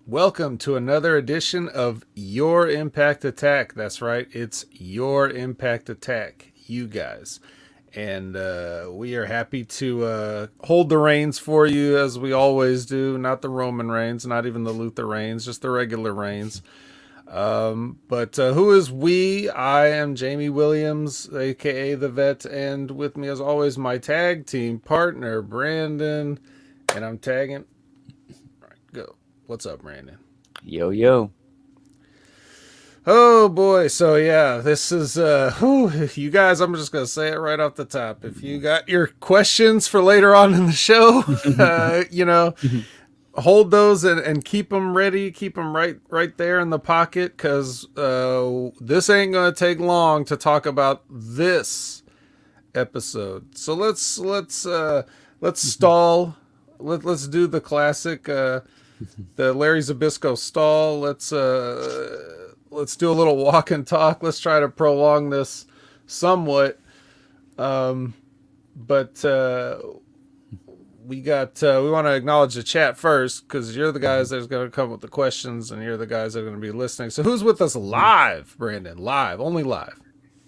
Welcome to another edition of Your Impact Attack. That's right, it's Your Impact Attack, you guys. And we are happy to hold the reins for you as we always do. Not the Roman reigns, not even the Luther reigns, just the regular reigns. But who is we? I am Jamie Williams, aka the Vet, and with me as always my tag team partner Brandon. And I'm tagging. All right, go. What's up, Brandon? Yo, yo. Oh boy, so yeah, this is you guys, I'm just gonna say it right off the top. If you got your questions for later on in the show, hold those and keep them ready, keep them right there in the pocket, because this ain't gonna take long to talk about this episode. So let's stall. Let's do the classic the Larry Zabisco stall. Let's do a little walk and talk. Let's try to prolong this somewhat. But we want to acknowledge the chat first, because you're the guys that's going to come with the questions, and you're the guys that are going to be listening. So who's with us live, Brandon? Live, only live.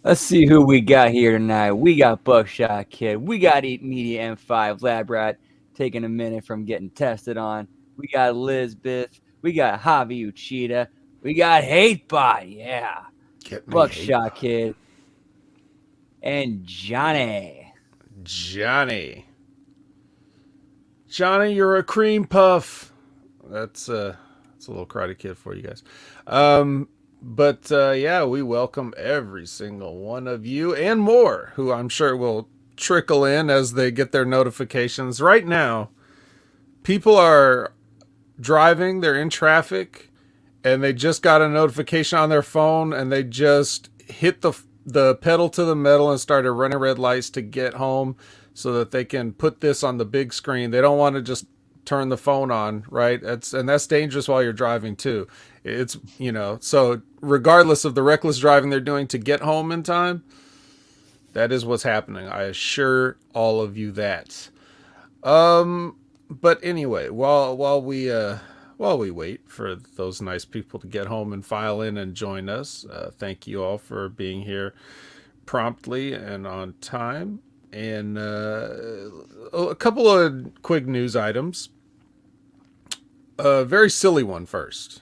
Let's see who we got here tonight. We got Buckshot Kid. We got Eat Media M5 Lab Rat taking a minute from getting tested on. We got Lizbeth. We got Javi Uchida. We got Hatebot. Yeah. Buckshot Kid. And Johnny. Johnny, you're a cream puff. That's a little Karate Kid for you guys. But we welcome every single one of you and more who I'm sure will trickle in as they get their notifications. Right now, people are driving, they're in traffic, and they just got a notification on their phone, and they just hit the pedal to the metal and started running red lights to get home so that they can put this on the big screen. They don't want to just turn the phone on, right? That's dangerous while you're driving too. It's, so regardless of the reckless driving they're doing to get home in time, that is what's happening. I assure all of you that. But anyway, while we wait for those nice people to get home and file in and join us, thank you all for being here promptly and on time. And a couple of quick news items. A very silly one first.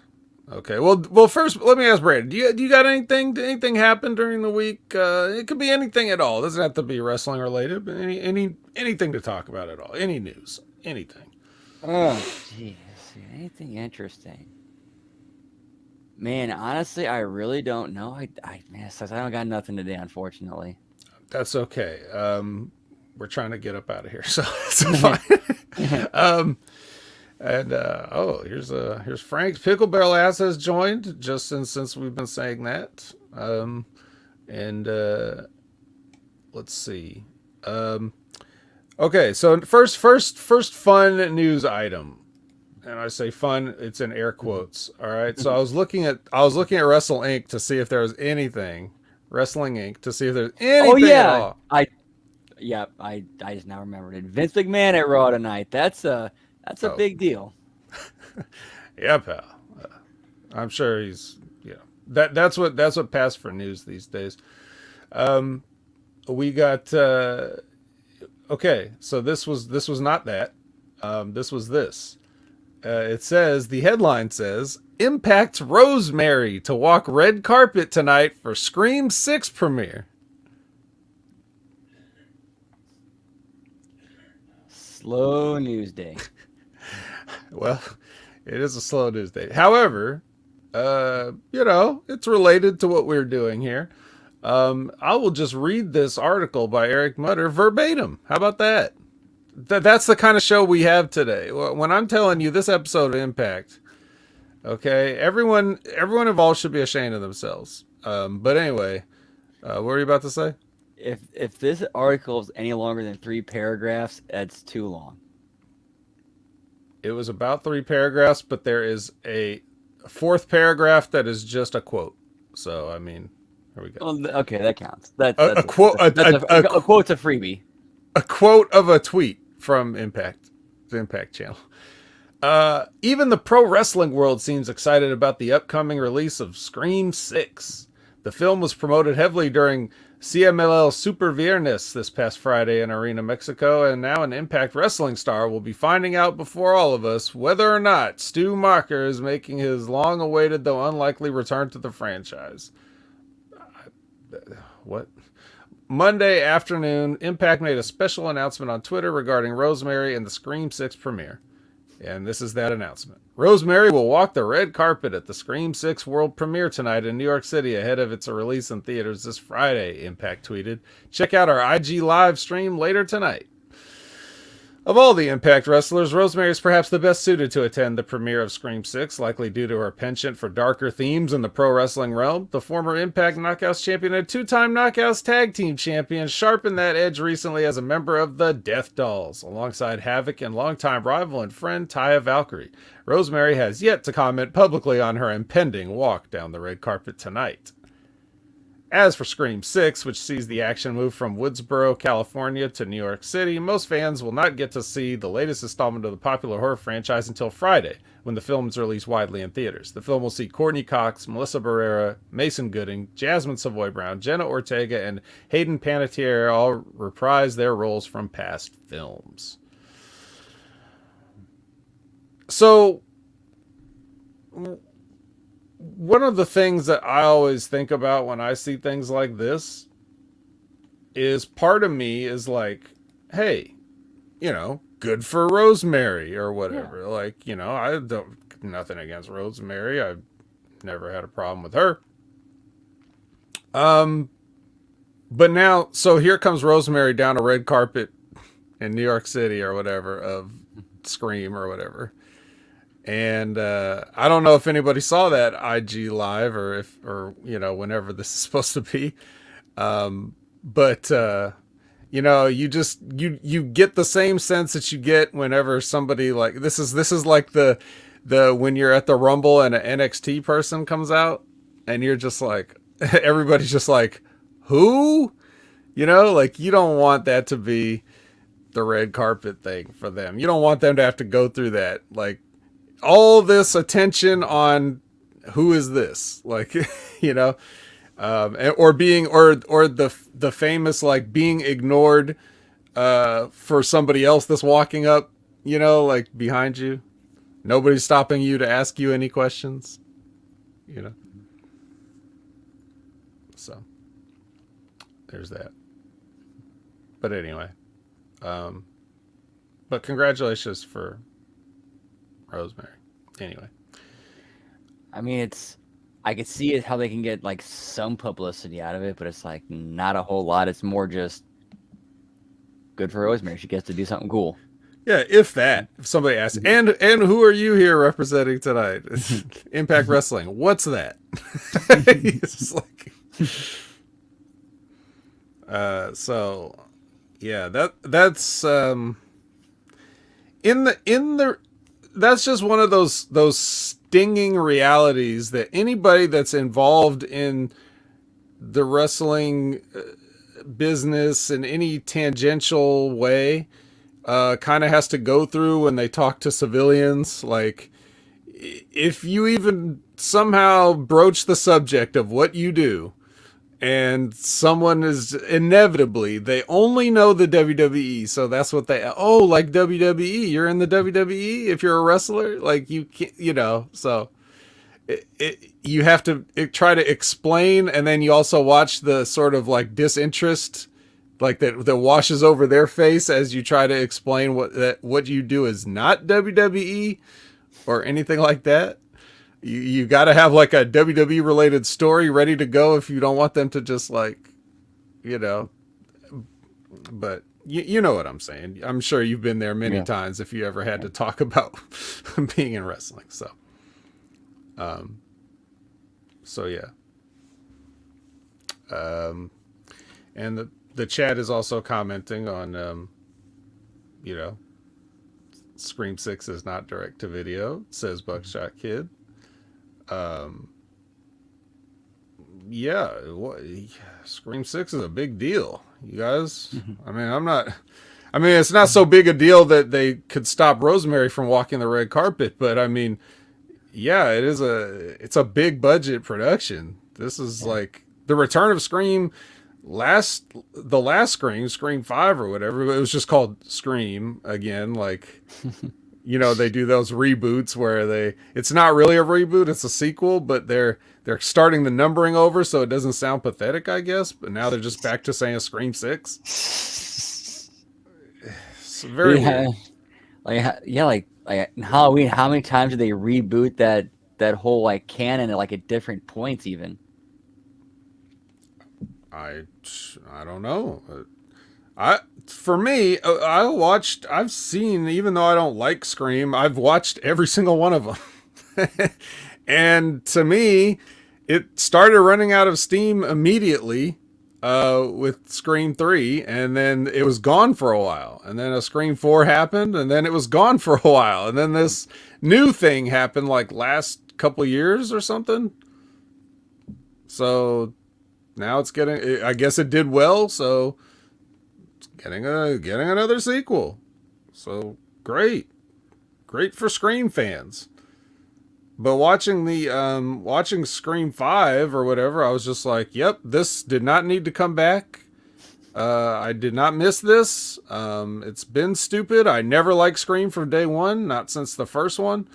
Okay. Well, first, let me ask Brandon. Do you got anything? Did anything happen during the week? It could be anything at all. It doesn't have to be wrestling related, but anything to talk about at all. Any news, anything. Oh, jeez. Anything interesting? Man, honestly, I really don't know. I don't got nothing today, unfortunately. That's okay. We're trying to get up out of here, so it's fine. And here's Frank. Pickle Barrel Ass has joined just since we've been saying that. Let's see. Okay, so first fun news item, and I say fun, it's in air quotes. All right, so I was looking at Wrestle Inc. to see if there was anything. Wrestling Inc. to see if there's anything at all. I just now remembered it. Vince McMahon at Raw tonight. That's a big deal. Yeah, pal. I'm sure he's that's what passed for news these days. We got okay. So this was not that. This was this. It says, the headline says, Impact's Rosemary to walk red carpet tonight for Scream 6 premiere. Slow news day. Well, it is a slow news day. However, it's related to what we're doing here. I will just read this article by Eric Mutter verbatim. How about that? That's the kind of show we have today. When I'm telling you this episode of Impact, okay, everyone involved should be ashamed of themselves. But anyway, what were you about to say? If this article is any longer than 3 paragraphs, that's too long. It was about 3 paragraphs, but there is a 4th paragraph that is just a quote. So I mean, here we go. Well, okay, that counts. That's a quote. A quote's a freebie. A quote of a tweet from Impact, the Impact channel. Even the pro wrestling world seems excited about the upcoming release of Scream 6. The film was promoted heavily during CMLL Super Viernes this past Friday in Arena, Mexico, and now an Impact Wrestling star will be finding out before all of us whether or not Stu Macher is making his long-awaited though unlikely return to the franchise. What? Monday afternoon, Impact made a special announcement on Twitter regarding Rosemary and the Scream 6 premiere. And this is that announcement. Rosemary will walk the red carpet at the Scream 6 world premiere tonight in New York City ahead of its release in theaters this Friday, Impact tweeted. Check out our IG live stream later tonight. Of all the Impact wrestlers, Rosemary is perhaps the best suited to attend the premiere of Scream 6, likely due to her penchant for darker themes in the pro wrestling realm. The former Impact Knockouts champion and two-time Knockouts tag team champion sharpened that edge recently as a member of the Death Dolls, alongside Havoc and longtime rival and friend Taya Valkyrie. Rosemary has yet to comment publicly on her impending walk down the red carpet tonight. As for Scream 6, which sees the action move from Woodsboro, California to New York City, most fans will not get to see the latest installment of the popular horror franchise until Friday, when the film is released widely in theaters. The film will see Courtney Cox, Melissa Barrera, Mason Gooding, Jasmine Savoy Brown, Jenna Ortega, and Hayden Panettiere all reprise their roles from past films. So, one of the things that I always think about when I see things like this is part of me is like, hey, good for Rosemary or whatever. Yeah. Like, I don't, nothing against Rosemary. I've never had a problem with her. But now, so here comes Rosemary down a red carpet in New York City or whatever of Scream or whatever. And I don't know if anybody saw that IG live or whenever this is supposed to be. But you get the same sense that you get whenever somebody like this is like the when you're at the Rumble and an NXT person comes out and you're just like, everybody's just like, who? Like you don't want that to be the red carpet thing for them. You don't want them to have to go through that. Like, all this attention on who is this, like, or the famous, like, being ignored for somebody else that's walking up, like behind you. Nobody's stopping you to ask you any questions, So there's that. But anyway, but congratulations for Rosemary. Anyway, I mean, I could see it how they can get like some publicity out of it, but it's like not a whole lot. It's more just good for Rosemary. She gets to do something cool. Yeah, if somebody asks, and who are you here representing tonight? Impact Wrestling. What's that? It's like, so yeah, that's that's just one of those stinging realities that anybody that's involved in the wrestling business in any tangential way kind of has to go through when they talk to civilians. Like, if you even somehow broach the subject of what you do, and someone is inevitably, they only know the WWE, so that's what like WWE, you're in the WWE if you're a wrestler, like you can't, so you have to try to explain, and then you also watch the sort of like disinterest, like that washes over their face as you try to explain what you do is not WWE or anything like that. You got to have like a WWE related story ready to go if you don't want them to just like, but you know what I'm saying. I'm sure you've been there many times if you ever had to talk about being in wrestling. So yeah. And the chat is also commenting on, Scream 6 is not direct to video, says Buckshot Kid. Scream 6 is a big deal, you guys. I mean, I mean, it's not so big a deal that they could stop Rosemary from walking the red carpet, but I mean, yeah, it's a big budget production. This is Yeah. like the return of Scream the last Scream 5 or whatever, but it was just called Scream again. Like, they do those reboots where it's not really a reboot, it's a sequel, but they're starting the numbering over so it doesn't sound pathetic, I guess. But now they're just back to saying Scream 6. It's very Yeah, weird. like in Halloween, how many times did they reboot that whole like canon at different points even? I I don't know. For me, I've seen, even though I don't like Scream, I've watched every single one of them. And to me, it started running out of steam immediately with Scream 3, and then it was gone for a while. And then a Scream 4 happened, and then it was gone for a while. And then this new thing happened like last couple years or something. So now it's getting, I guess it did well, so it's getting another sequel. So great for Scream fans. But watching Scream 5 or whatever, I was just like, yep, this did not need to come back. I did not miss this. It's been stupid. I never liked Scream from day one, not since the first one,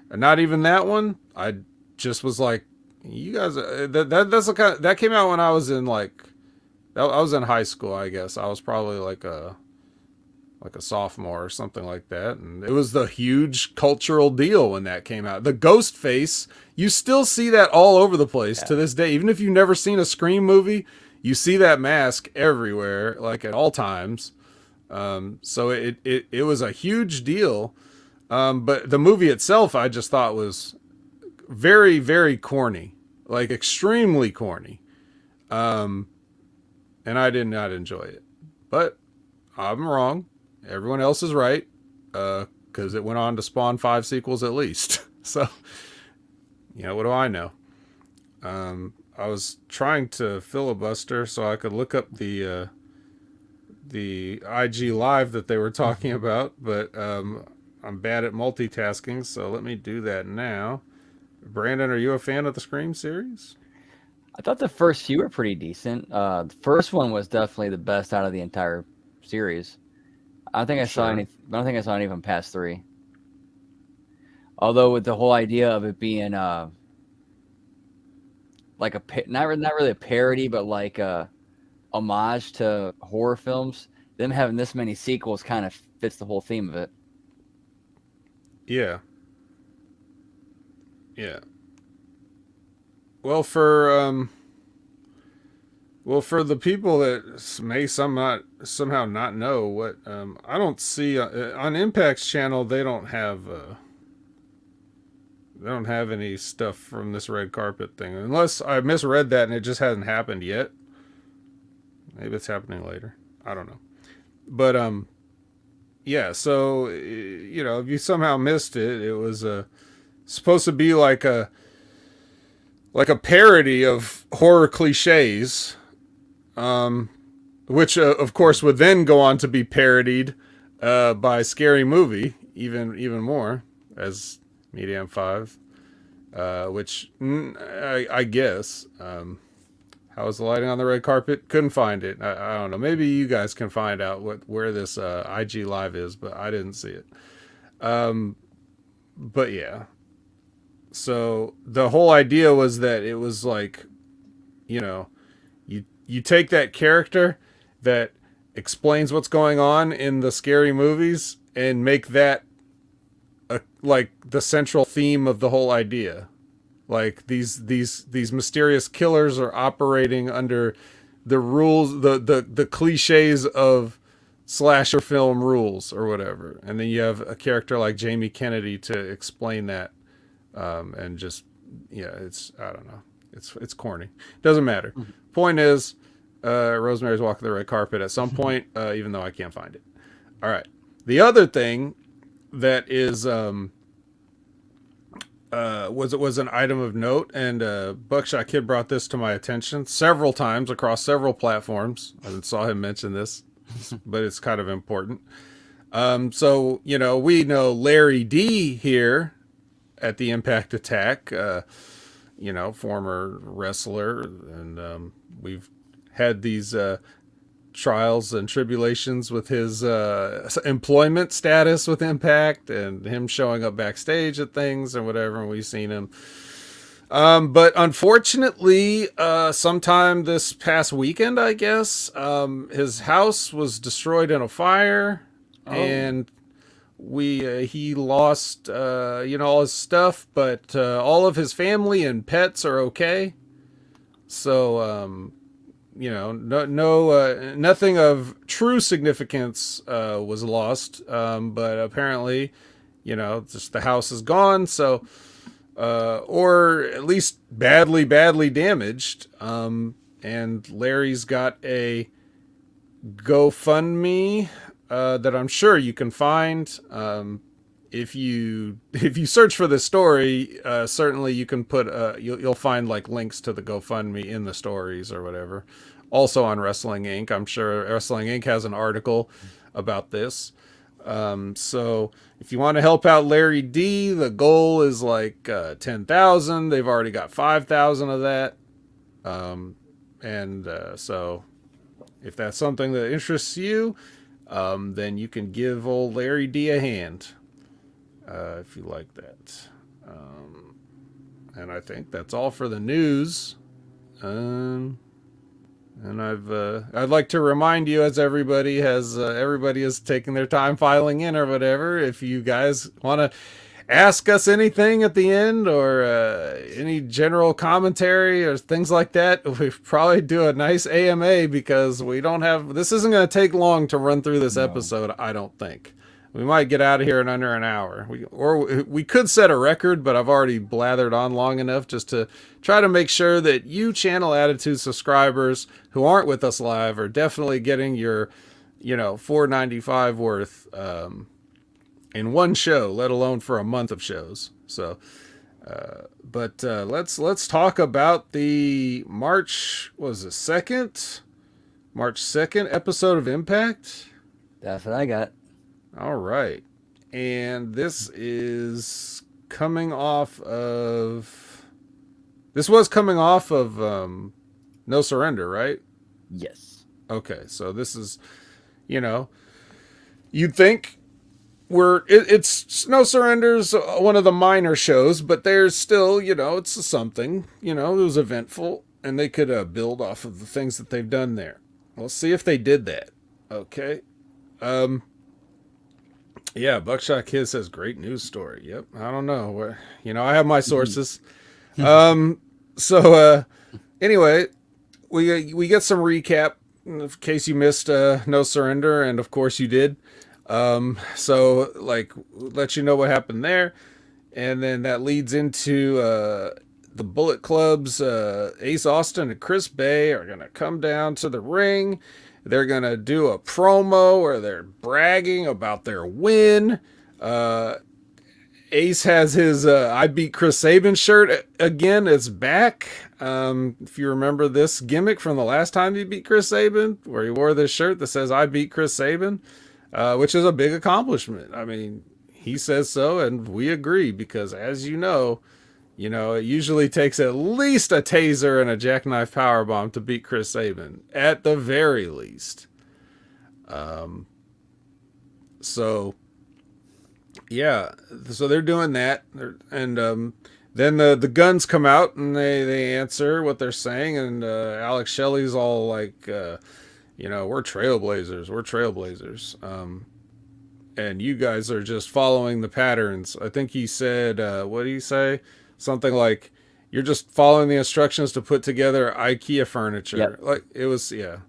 and not even that one. I just was like, you guys, that's the kind that came out when I was in I was in high school, I guess. I was probably like a sophomore or something like that, and it was the huge cultural deal when that came out. The ghost face, you still see that all over the place Yeah. to this day. Even if you've never seen a Scream movie, you see that mask everywhere, like at all times. So it was a huge deal. But the movie itself, I just thought was very, very corny, like extremely corny. Um, and I did not enjoy it. But I'm wrong. Everyone else is right, because it went on to spawn 5 sequels at least. So, what do I know? I was trying to filibuster so I could look up the IG live that they were talking about, but I'm bad at multitasking, so let me do that now. Brandon, are you a fan of the Scream series? I thought the first few were pretty decent. The first one was definitely the best out of the entire series. I don't think I saw Sure. any. I don't think I saw any of them past 3. Although with the whole idea of it being like not really a parody, but like a homage to horror films, them having this many sequels kind of fits the whole theme of it. Yeah. Yeah. Well, for the people that may somehow not know what, I don't see on Impact's channel. They don't have any stuff from this red carpet thing, unless I misread that and it just hasn't happened yet. Maybe it's happening later. I don't know. But yeah. So if you somehow missed it, it was supposed to be like a parody of horror cliches, which of course would then go on to be parodied by Scary Movie even more as Medium 5, which I guess. How was the lighting on the red carpet? Couldn't find it. I don't know. Maybe you guys can find out where this IG live is, but I didn't see it. But yeah. So the whole idea was that it was like, you know, you take that character that explains what's going on in the scary movies and make that like the central theme of the whole idea. Like these mysterious killers are operating under the rules, the cliches of slasher film rules or whatever, and then you have a character like Jamie Kennedy to explain that, and just it's I don't know, it's corny. Doesn't matter. Point is, Rosemary's Walk the Red Carpet at some point, even though I can't find it. All right. The other thing that is was an item of note, and Buckshot Kid brought this to my attention several times across several platforms. I saw him mention this. but it's kind of important. So we know Larry D here at the Impact Attack. Former wrestler, and we've had these trials and tribulations with his employment status with Impact and him showing up backstage at things and whatever, and we've seen him. But unfortunately, sometime this past weekend, I guess, his house was destroyed in a fire, and he lost all his stuff, but all of his family and pets are okay. So nothing of true significance was lost, but apparently, just the house is gone. So, or at least badly damaged. And Larry's got a GoFundMe that I'm sure you can find. If you search for this story, certainly you can put you'll find like links to the GoFundMe in the stories or whatever. Also on Wrestling Inc. I'm sure Wrestling Inc. has an article about this. So if you want to help out Larry D, the goal is like 10,000. They've already got 5,000 of that. So if that's something that interests you, then you can give old Larry D a hand. If you like that. And I think that's all for the news. And I'd like to remind you, as everybody is taking their time filing in or whatever, if you guys want to ask us anything at the end or any general commentary or things like that, we probably do a nice AMA because this isn't going to take long to run through this episode, I don't think. We might get out of here in under an hour. We could set a record, but I've already blathered on long enough just to try to make sure that you Channel Attitude subscribers who aren't with us live are definitely getting your, $4.95 worth in one show, let alone for a month of shows. So, let's talk about the March 2nd episode of Impact. That's what I got. All right. And this was coming off of No Surrender, right? Yes. Okay. So this is, you'd think it's No Surrender's one of the minor shows, but there's still, it's something, it was eventful and they could build off of the things that they've done there. We'll see if they did that. Okay. Yeah, Buckshot Kid says great news story. Yep, I don't know. I have my sources. Anyway, we get some recap in case you missed No Surrender, and of course you did. Let you know what happened there, and then that leads into the Bullet Club's Ace Austin and Chris Bay are gonna come down to the ring. They're going to do a promo where they're bragging about their win. Ace has his I Beat Chris Sabin shirt again. It's back. If you remember this gimmick from the last time he beat Chris Sabin, where he wore this shirt that says I Beat Chris Sabin, which is a big accomplishment. I mean, he says so, and we agree because, as you know, it usually takes at least a taser and a jackknife powerbomb to beat Chris Sabin, at the very least. So they're doing that, and then the guns come out and they answer what they're saying, and Alex Shelley's all like, we're trailblazers, and you guys are just following the patterns. I think he said, what did he say? Something like, you're just following the instructions to put together IKEA furniture. Yep. Like, it was, yeah.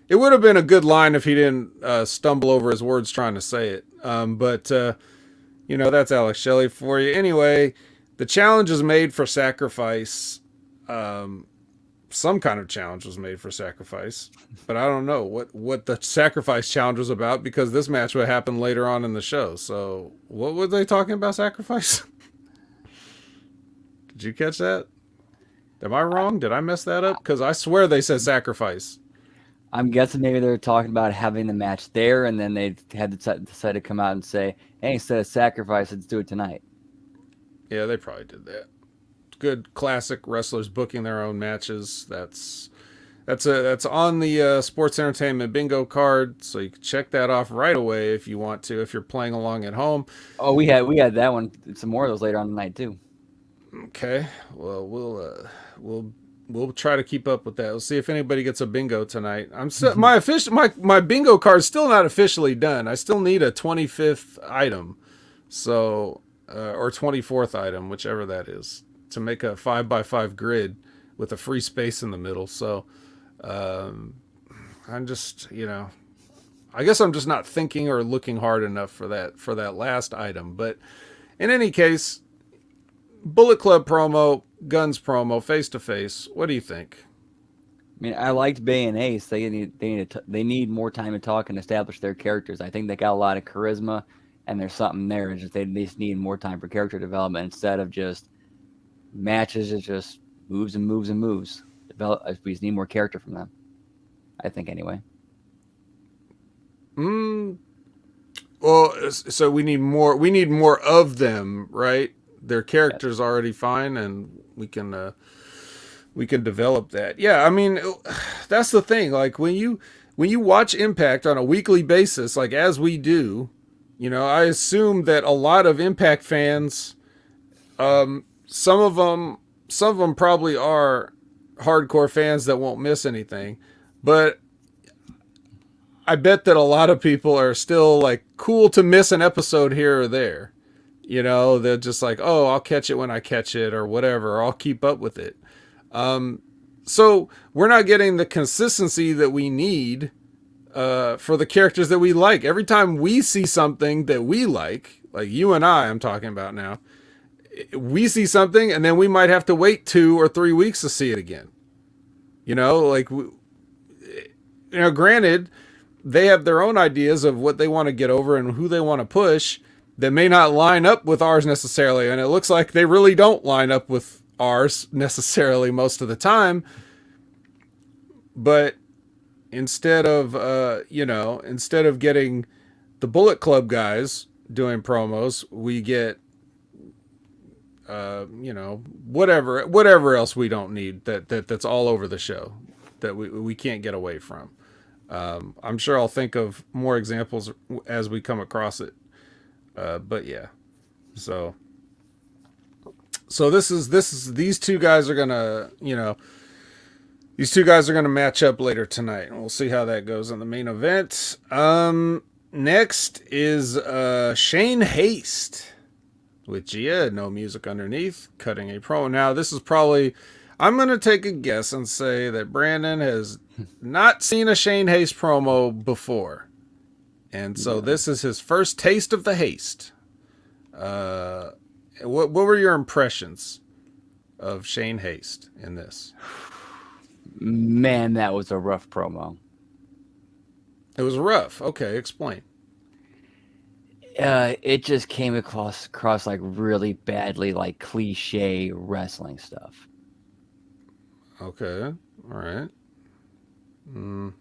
It would have been a good line if he didn't stumble over his words trying to say it. But that's Alex Shelley for you. Anyway, the challenge is made for sacrifice. Some kind of challenge was made for sacrifice. But I don't know what the sacrifice challenge was about, because this match would happen later on in the show. So what were they talking about sacrifice? Did you catch that? Am I wrong? Did I mess that up? Because I swear they said sacrifice. I'm guessing maybe they're talking about having the match there, and then they had to decide to come out and say, "Hey, instead of sacrifice, let's do it tonight." Yeah, they probably did that. Good classic wrestlers booking their own matches. That's on the sports entertainment bingo card, so you can check that off right away if you want to. If you're playing along at home. Oh, we had that one. Some more of those later on tonight too. Okay, well we'll try to keep up with that. We'll see if anybody gets a bingo tonight. My bingo card's still not officially done. I still need a 25th item, so or 24th item, whichever that is, to make a 5x5 grid with a free space in the middle. So I'm just I guess I'm just not thinking or looking hard enough for that last item. But in any case, Bullet Club promo, Guns promo, face to face. What do you think? I mean, I liked Bay and Ace. They need more time to talk and establish their characters. I think they got a lot of charisma, and there's something there. It's just they just need more time for character development instead of just matches. It's just moves and moves and moves. We just need more character from them. I think anyway. Well, so we need more. We need more of them, right? Their character's already fine, and we can develop that. Yeah, I mean, that's the thing. Like when you watch Impact on a weekly basis, like as we do, I assume that a lot of Impact fans, some of them probably are hardcore fans that won't miss anything, but I bet that a lot of people are still like cool to miss an episode here or there. They're just like, oh, I'll catch it when I catch it or whatever, or I'll keep up with it. So we're not getting the consistency that we need for the characters that we like. Every time we see something that we like you and I'm talking about now, we see something and then we might have to wait 2 or 3 weeks to see it again. Granted, they have their own ideas of what they want to get over and who they want to push that may not line up with ours necessarily. And it looks like they really don't line up with ours necessarily most of the time. But instead of getting the Bullet Club guys doing promos, we get, whatever else we don't need that's all over the show that we can't get away from. I'm sure I'll think of more examples as we come across it. But yeah, so these two guys are gonna match up later tonight, and we'll see how that goes in the main event. Next is Shane Haste with Gia, no music underneath, cutting a promo. Now this is probably, I'm gonna take a guess and say that Brandon has not seen a Shane Haste promo before. And so this is his first taste of the Haste. What were your impressions of Shane Haste in this? Man, that was a rough promo. It was rough. Okay, explain. It just came across like really badly, like cliche wrestling stuff. Okay. All right. All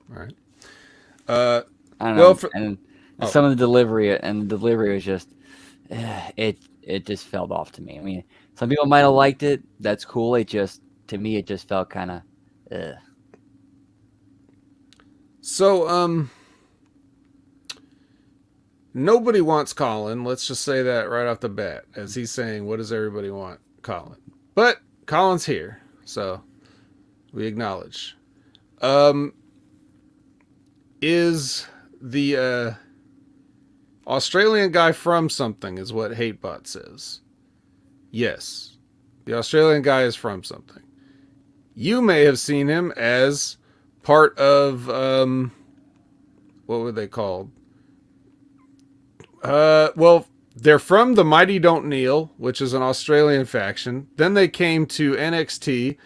right. I don't know. Some of the delivery was just, it just fell off to me. I mean, some people might have liked it. That's cool. To me, it just felt kind of, So, nobody wants Colin. Let's just say that right off the bat, as he's saying, what does everybody want? Colin. But Colin's here, so we acknowledge. Is the Australian guy from something, is what Hatebot says. Yes, the Australian guy is from something. You may have seen him as part of what were they called? Well, they're from the Mighty Don't Kneel, which is an Australian faction. Then they came to NXT,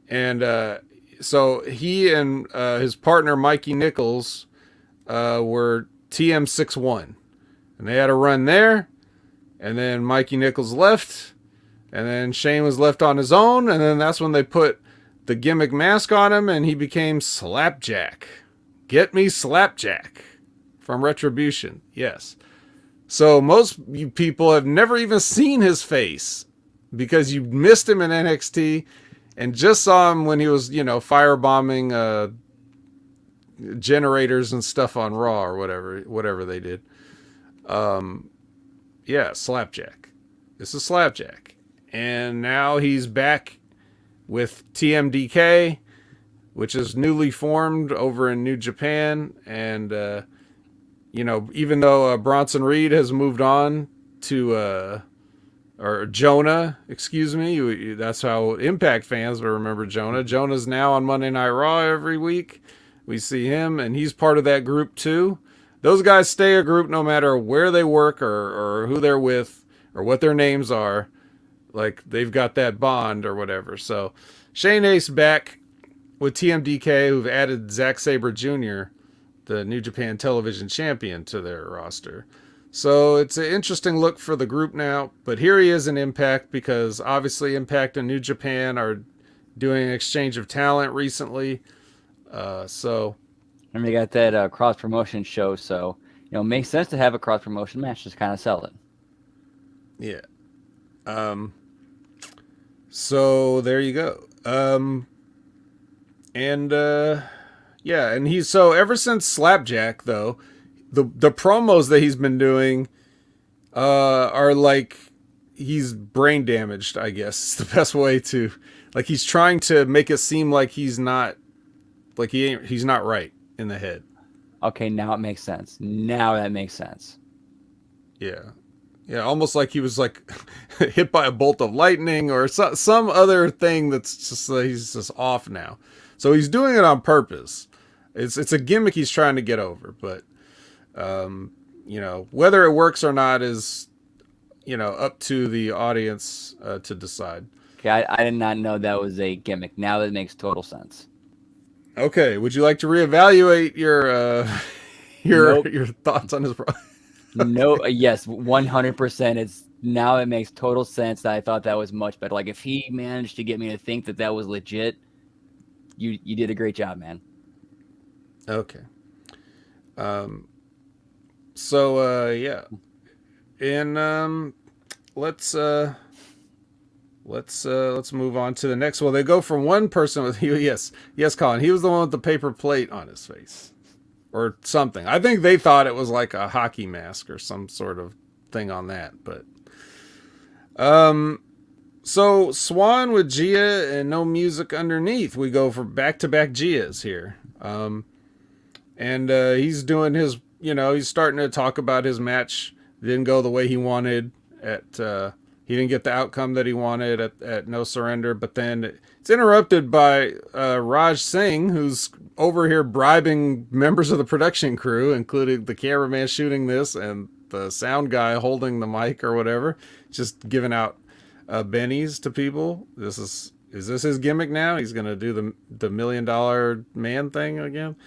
and so he and his partner Mikey Nichols were TM61, and they had a run there, and then Mikey Nichols left, and then Shane was left on his own, and then that's when they put the gimmick mask on him, and he became Slapjack. Get me Slapjack from Retribution. Yes. So most you people have never even seen his face because you missed him in NXT and just saw him when he was, firebombing generators and stuff on Raw or whatever they did. Yeah, Slapjack. This is Slapjack. And now he's back with TMDK, which is newly formed over in New Japan. And, even though Bronson Reed has moved on to, or Jonah, excuse me. That's how Impact fans will remember Jonah. Jonah's now on Monday Night Raw every week. We see him, and he's part of that group too. Those guys stay a group no matter where they work or who they're with or what their names are. Like, they've got that bond or whatever. So Shane Ace back with TMDK, who've added Zack Sabre Jr., the New Japan Television Champion, to their roster. So it's an interesting look for the group now. But here he is in Impact, because obviously Impact and New Japan are doing an exchange of talent recently. And we got that cross promotion show, so it makes sense to have a cross promotion match, just kind of sell it. Yeah. So there you go. And he's so ever since Slapjack though, the promos that he's been doing are like he's brain damaged, I guess. It's the best way to, like, he's trying to make it seem like he's not right in the head. Okay, now it makes sense. Now that makes sense. Yeah. Yeah, almost like he was like hit by a bolt of lightning or some other thing that's just he's just off now. So he's doing it on purpose. It's a gimmick he's trying to get over, but whether it works or not is up to the audience to decide. Okay, I did not know that was a gimmick. Now that makes total sense. Okay, would you like to reevaluate your your thoughts on his No, yes, 100%. It's now it makes total sense. I thought that was much better. Like, if he managed to get me to think that was legit, you did a great job, man. Okay. Yeah. And let's move on to the next. Well, they go from one person with yes, Colin. He was the one with the paper plate on his face. Or something. I think they thought it was like a hockey mask or some sort of thing on that. But so Swan with Gia and no music underneath. We go for back-to-back Gias here. And he's doing his, he's starting to talk about his match. Didn't go the way he wanted he didn't get the outcome that he wanted at No Surrender, but then it's interrupted by Raj Singh, who's over here bribing members of the production crew, including the cameraman shooting this and the sound guy holding the mic or whatever, just giving out bennies to people. Is this his gimmick now? He's gonna do the $1 million man thing again.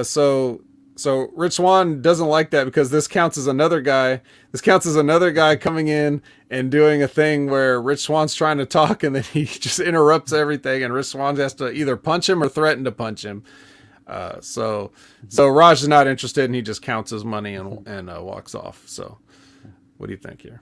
So Rich Swann doesn't like that because this counts as another guy. This counts as another guy coming in and doing a thing where Rich Swann's trying to talk and then he just interrupts everything, and Rich Swann has to either punch him or threaten to punch him. So Raj is not interested, and he just counts his money and walks off. So what do you think here?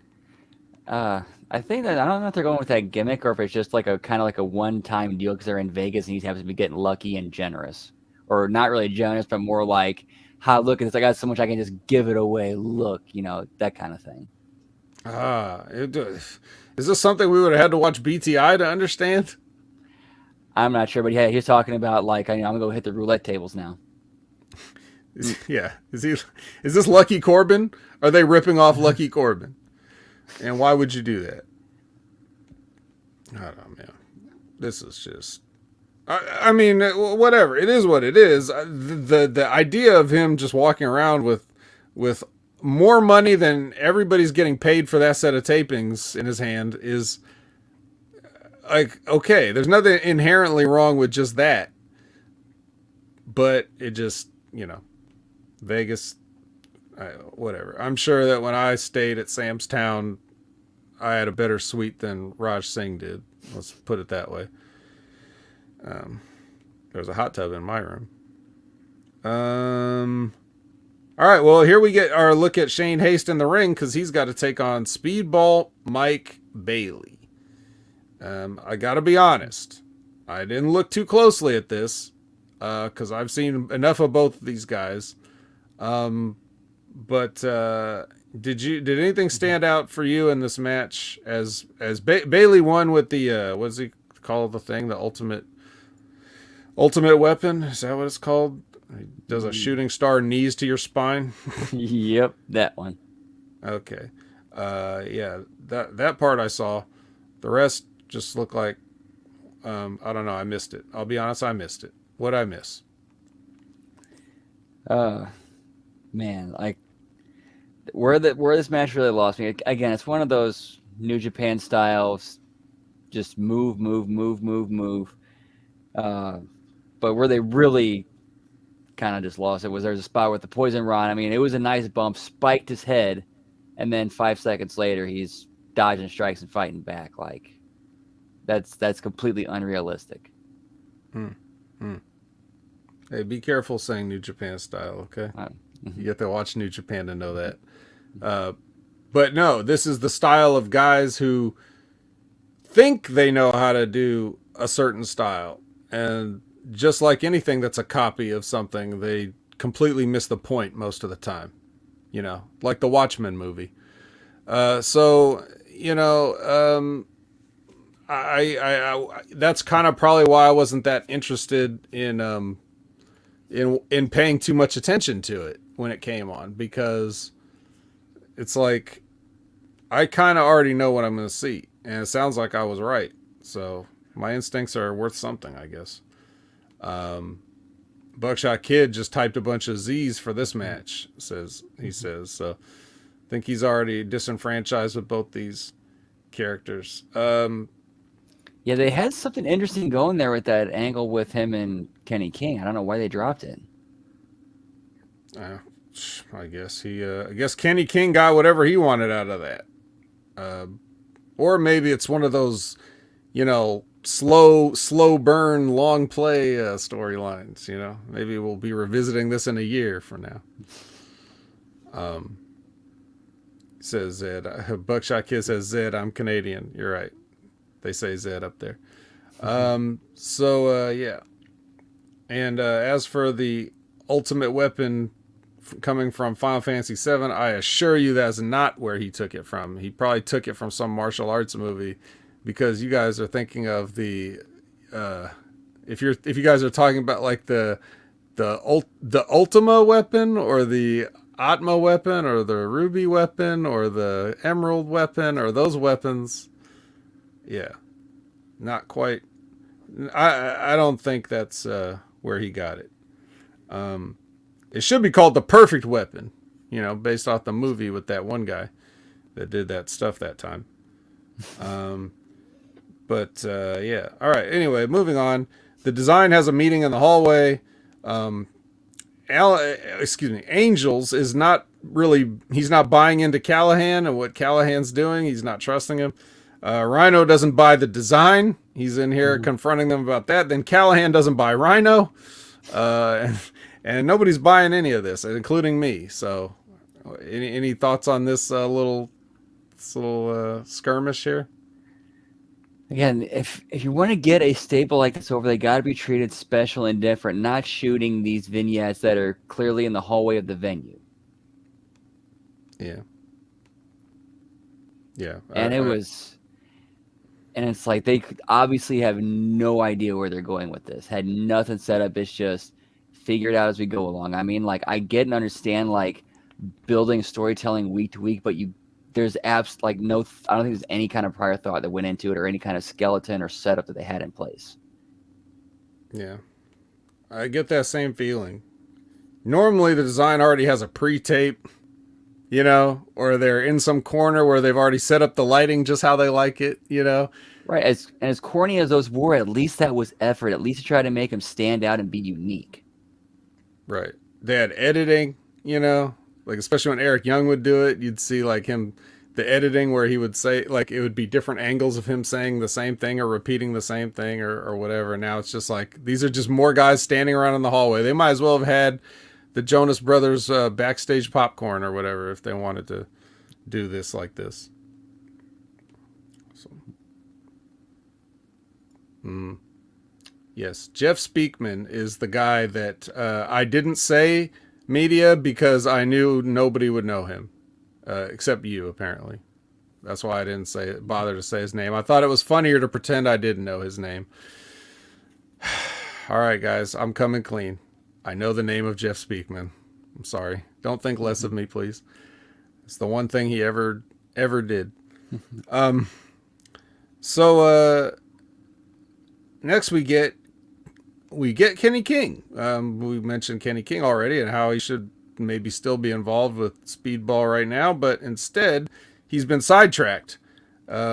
I think that I don't know if they're going with that gimmick or if it's just like a kind of like a one-time deal because they're in Vegas and he happens to be getting lucky and generous, or not really generous, but more like, look at this, I got so much I can just give it away. Look, that kind of thing. Is this something we would have had to watch BTI to understand? I'm not sure, but yeah, he's talking about like, I'm gonna go hit the roulette tables now. Yeah, is this Lucky Corbin? Are they ripping off Lucky Corbin? And why would you do that? I don't know, man. This is just. I mean, whatever. It is what it is. The idea of him just walking around with more money than everybody's getting paid for that set of tapings in his hand is like, okay, there's nothing inherently wrong with just that. But it just, Vegas, whatever. I'm sure that when I stayed at Sam's Town, I had a better suite than Raj Singh did. Let's put it that way. Um, there's a hot tub in my room. All right, well, here we get our look at Shane Haste in the ring because he's got to take on Speedball Mike Bailey. I got to be honest. I didn't look too closely at this because I've seen enough of both of these guys. But did anything stand out for you in this match as Bailey won with the what's he called, the thing, the ultimate weapon? Is that what it's called? He does a shooting star knees to your spine. Yep, that one. Okay. Yeah, that part I saw. The rest just looked like I don't know, I missed it. I'll be honest, I missed it. What'd I miss? Man, like where this match really lost me. Again, it's one of those New Japan styles, just move. But where they really kind of just lost it was there's a spot with the poison rod. I mean, it was a nice bump, spiked his head, and then 5 seconds later he's dodging strikes and fighting back. Like that's completely unrealistic. Hey, be careful saying New Japan style, okay? You get to watch New Japan to know that. But no, this is the style of guys who think they know how to do a certain style, and just like anything that's a copy of something, they completely miss the point most of the time. You know, like the Watchmen movie. So you know, I that's kind of probably why I wasn't that interested in paying too much attention to it when it came on, because it's like I kind of already know what I'm going to see, and it sounds like I was right. So my instincts are worth something, I guess. Buckshot Kid just typed a bunch of Z's for this match, says. So I think he's already disenfranchised with both these characters. Yeah, they had something interesting going there with that angle with him and Kenny King. I don't know why they dropped it. I guess Kenny King got whatever he wanted out of that. Or maybe it's one of those, you know, slow burn, long play storylines. You know, maybe we'll be revisiting this in a year from now. Says Zed. Buckshot Kid says, Zed, I'm Canadian. You're right. They say Zed up there. Yeah. And as for the ultimate weapon coming from Final Fantasy VII, I assure you that's not where he took it from. He probably took it from some martial arts movie, because you guys are thinking of the if you guys are talking about like the Ultima weapon, or the Atma weapon, or the Ruby weapon, or the Emerald weapon, or those weapons, yeah, not quite. I don't think that's where he got it. It should be called the perfect weapon, you know, based off the movie with that one guy that did that stuff that time. Yeah. All right. Anyway, moving on. The design has a meeting in the hallway. Angels is not really, he's not buying into Callahan and what Callahan's doing. He's not trusting him. Rhino doesn't buy the design. He's in here confronting them about that. Then Callahan doesn't buy Rhino. And nobody's buying any of this, including me. So any thoughts on this little skirmish here? Again, if you want to get a staple like this over, they got to be treated special and different, not shooting these vignettes that are clearly in the hallway of the venue. Yeah. Yeah. And it's like they obviously have no idea where they're going with this. Had nothing set up. It's just figure it out as we go along. I mean, like, I get and understand like building storytelling week to week, but there's I don't think there's any kind of prior thought that went into it, or any kind of skeleton or setup that they had in place. Yeah. I get that same feeling. Normally the design already has a pre-tape, you know, or they're in some corner where they've already set up the lighting just how they like it, you know. Right. As corny as those were, at least that was effort, at least to try to make them stand out and be unique. Right. They had editing, you know, like especially when Eric Young would do it, you'd see like him, the editing where he would say, like, it would be different angles of him saying the same thing or repeating the same thing or whatever. Now it's just like, these are just more guys standing around in the hallway. They might as well have had the Jonas Brothers backstage popcorn or whatever if they wanted to do this like this. So, yes, Jeff Speakman is the guy that I didn't say media because I knew nobody would know him except you, apparently. That's why I didn't bother to say his name. I thought it was funnier to pretend I didn't know his name. All right, guys, I'm coming clean. I know the name of Jeff Speakman. I'm sorry. Don't think less of me, please. It's the one thing he ever did. So next we get Kenny King. We mentioned Kenny King already and how he should maybe still be involved with Speedball right now, but instead he's been sidetracked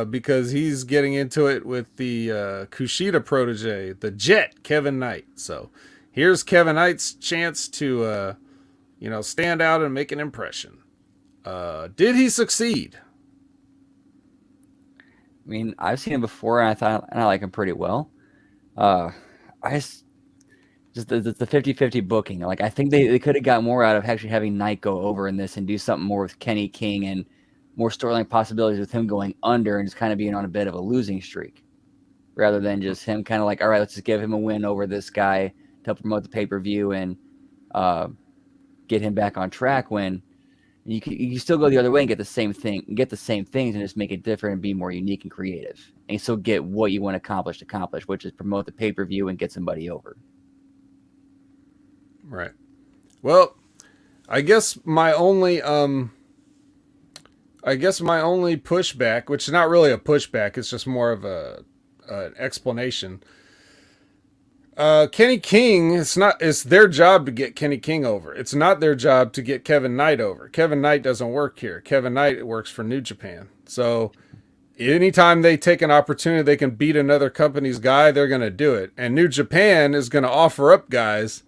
because he's getting into it with the Kushida protege, the Jet, Kevin Knight. So here's Kevin Knight's chance to, stand out and make an impression. Did he succeed? I mean, I've seen him before, and I like him pretty well. I just the 50-50 booking. Like, I think they could have got more out of actually having Knight go over in this and do something more with Kenny King and more storyline possibilities with him going under and just kind of being on a bit of a losing streak, rather than just him kind of like, all right, let's just give him a win over this guy to help promote the pay-per-view and get him back on track. When you can still go the other way and get the same thing, get the same things, and just make it different and be more unique and creative, and still get what you want to accomplish, which is promote the pay-per-view and get somebody over. Right. Well, I guess my only pushback, which is not really a pushback, it's just more of an explanation. Kenny King, it's their job to get Kenny King over. It's not their job to get Kevin Knight over. Kevin Knight doesn't work here. Kevin Knight works for New Japan. So anytime they take an opportunity they can beat another company's guy, they're going to do it. And New Japan is going to offer up guys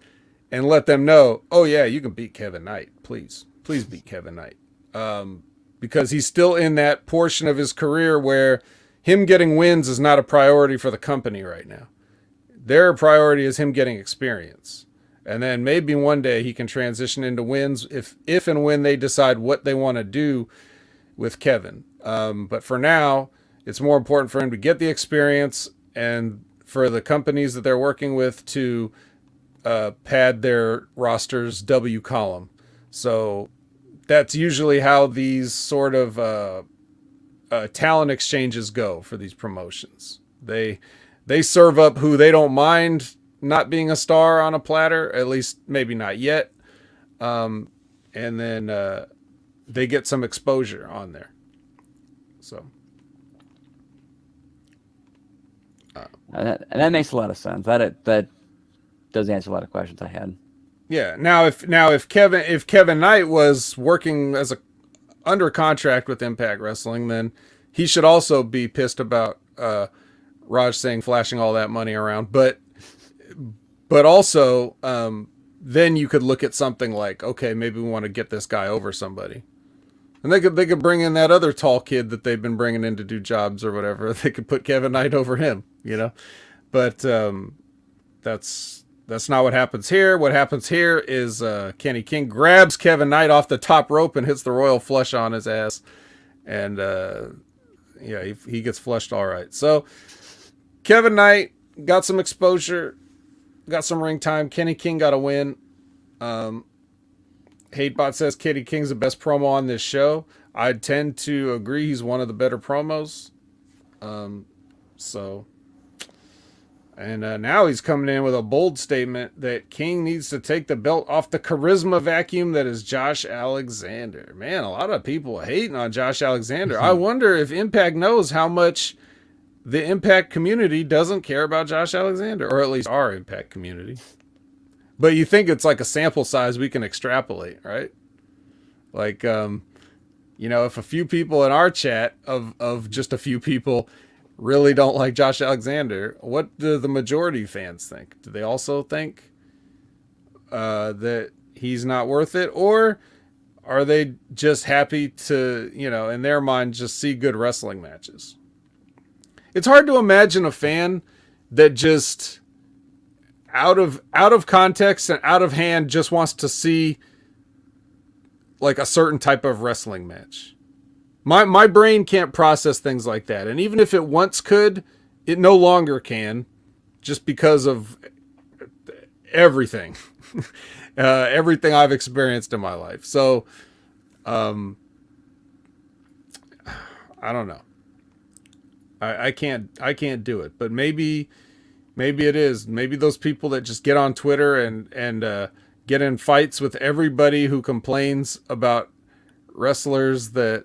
and let them know, oh yeah, you can beat Kevin Knight. Please beat Kevin Knight. Because he's still in that portion of his career where him getting wins is not a priority for the company right now. Their priority is him getting experience. And then maybe one day he can transition into wins if and when they decide what they want to do with Kevin. But for now, it's more important for him to get the experience and for the companies that they're working with to pad their roster's W column. So that's usually how these sort of talent exchanges go for these promotions. They serve up who they don't mind not being a star on a platter, at least maybe not yet. And then they get some exposure on there. So. And that makes a lot of sense. That does answer a lot of questions I had. Yeah. Now if Kevin Knight was working as under contract with Impact Wrestling, then he should also be pissed about Raj Singh flashing all that money around. But also then you could look at something like, okay, maybe we want to get this guy over somebody. And they could bring in that other tall kid that they've been bringing in to do jobs or whatever. They could put Kevin Knight over him, But that's not what happens here. What happens here is Kenny King grabs Kevin Knight off the top rope and hits the royal flush on his ass. And he gets flushed all right. So Kevin Knight got some exposure, got some ring time. Kenny King got a win. Hatebot says Kenny King's the best promo on this show. I tend to agree. He's one of the better promos. And now he's coming in with a bold statement that King needs to take the belt off the charisma vacuum that is Josh Alexander. Man, a lot of people hating on Josh Alexander. I wonder if Impact knows how much the Impact community doesn't care about Josh Alexander, or at least our Impact community. But you think it's like a sample size we can extrapolate, right? Like, if a few people in our chat of just a few people really don't like Josh Alexander, what do the majority fans think? Do they also think that he's not worth it? Or are they just happy to, in their mind, just see good wrestling matches? It's hard to imagine a fan that just out of context and out of hand just wants to see like a certain type of wrestling match. My brain can't process things like that. And even if it once could, it no longer can, just because of everything. Everything I've experienced in my life. So, I don't know. I can't do it. But maybe it is. Maybe those people that just get on Twitter and get in fights with everybody who complains about wrestlers that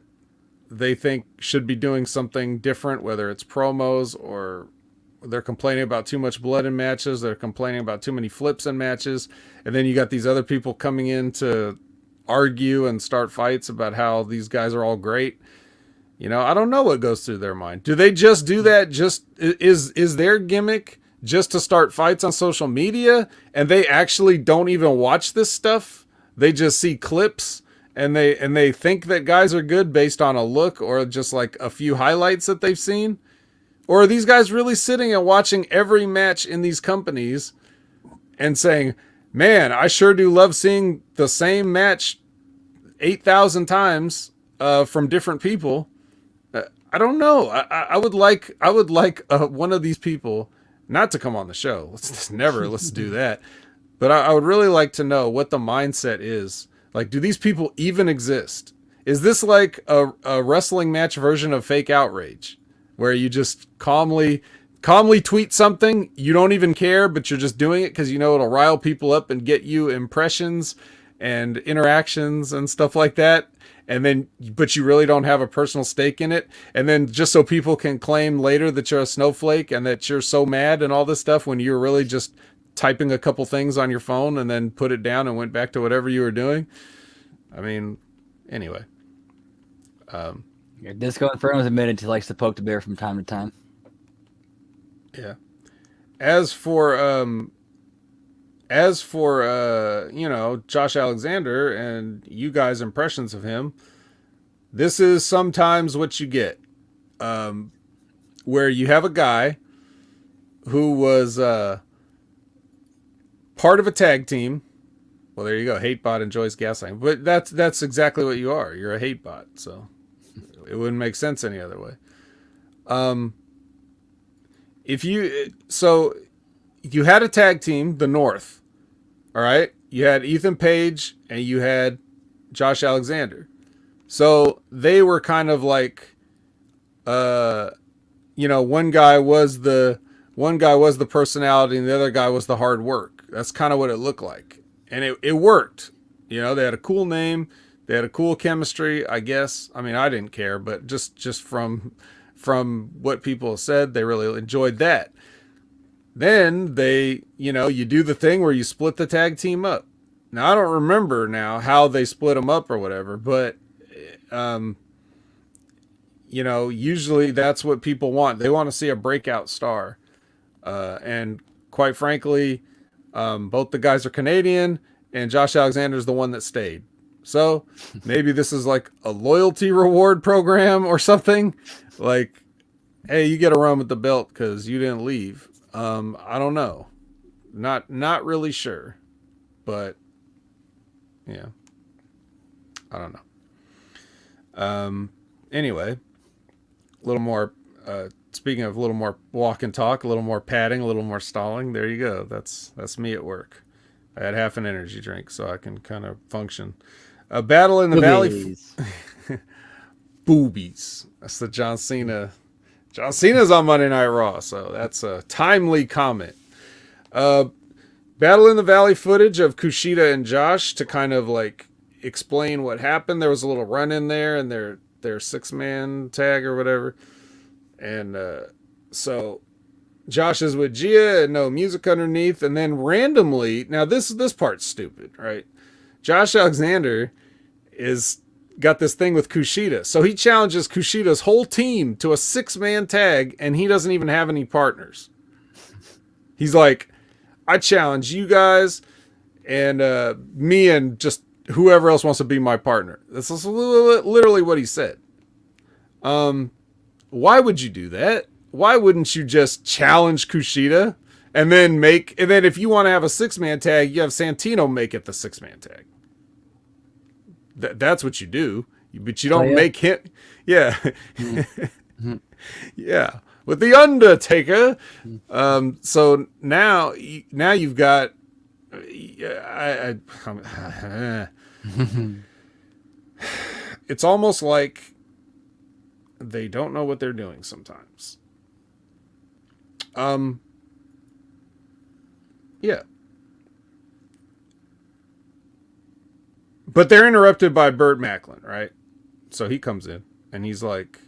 they think should be doing something different, whether it's promos or they're complaining about too much blood in matches, they're complaining about too many flips in matches, and then you got these other people coming in to argue and start fights about how these guys are all great. I don't know what goes through their mind. Do they just do that? Just is their gimmick just to start fights on social media, and they actually don't even watch this stuff? They just see clips and they think that guys are good based on a look or just like a few highlights that they've seen? Or are these guys really sitting and watching every match in these companies and saying, man, I sure do love seeing the same match 8,000 times from different people? I don't know. I would like one of these people not to come on the show. Let's do that. But I would really like to know what the mindset is. Like, do these people even exist? Is this like a wrestling match version of fake outrage, where you just calmly tweet something, you don't even care, but you're just doing it because it'll rile people up and get you impressions and interactions and stuff like that, but you really don't have a personal stake in it, and then just so people can claim later that you're a snowflake and that you're so mad and all this stuff when you're really just typing a couple things on your phone and then put it down and went back to whatever you were doing. I mean, anyway. Disco Inferno's admitted he likes to poke the bear from time to time. Yeah. As for Josh Alexander and you guys' impressions of him, this is sometimes what you get. Where you have a guy who was part of a tag team. Well, there you go. Hatebot enjoys gaslighting. But that's exactly what you are. You're a hatebot. So it wouldn't make sense any other way. You had a tag team, the North. All right. You had Ethan Page and you had Josh Alexander. So they were kind of like, one guy was the personality and the other guy was the hard work. That's kind of what it looked like. And it worked. They had a cool name. They had a cool chemistry, I guess. I mean, I didn't care, but just from what people said, they really enjoyed that. Then you do the thing where you split the tag team up. Now, I don't remember now how they split them up or whatever, but, usually that's what people want. They want to see a breakout star. And quite frankly, both the guys are Canadian and Josh Alexander is the one that stayed. So maybe this is like a loyalty reward program or something. Like, hey, you get a run with the belt because you didn't leave. I don't know. Not really sure. But yeah. I don't know. Anyway, a little more speaking of a little more walk and talk, a little more padding, a little more stalling. There you go. That's me at work. I had half an energy drink so I can kind of function. A battle in the valley. Boobies. That's the John Cena. John Cena's on Monday Night Raw, so that's a timely comment. Battle in the Valley footage of Kushida and Josh to kind of like explain what happened. There was a little run in there and their 6-man tag or whatever. And so Josh is with Gia and no music underneath. And then randomly, now this part's stupid, right? Josh Alexander is got this thing with Kushida. So he challenges Kushida's whole team to a 6-man tag and he doesn't even have any partners. He's like, I challenge you guys and me and just whoever else wants to be my partner. This is literally what he said. Why would you do that? Why wouldn't you just challenge Kushida and then if you want to have a 6-man tag, you have Santino make it the 6-man tag. That's what you do, but you don't make him. Yeah. Mm-hmm. Yeah. With the Undertaker. So now you've got, it's almost like they don't know what they're doing sometimes. Yeah. But they're interrupted by Burt Macklin, right? So he comes in and he's like,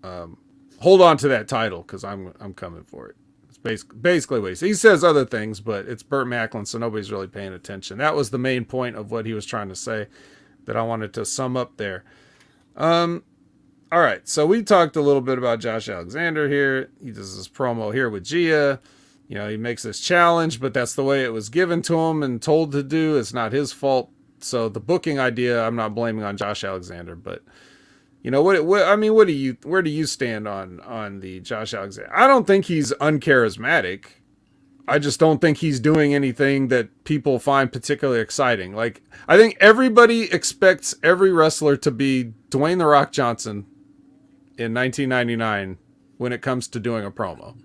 hold on to that title because I'm coming for it. It's basically what he says other things, but it's Burt Macklin, so nobody's really paying attention. That was the main point of what he was trying to say that I wanted to sum up there. All right, so we talked a little bit about Josh Alexander here. He does this promo here with Gia. You know, he makes this challenge, but that's the way it was given to him and told to do. It's not his fault. So the booking idea, I'm not blaming on Josh Alexander, but you know where do you stand on the Josh Alexander? I don't think he's uncharismatic. I just don't think he's doing anything that people find particularly exciting. Like, I think everybody expects every wrestler to be Dwayne The Rock Johnson in 1999 when it comes to doing a promo.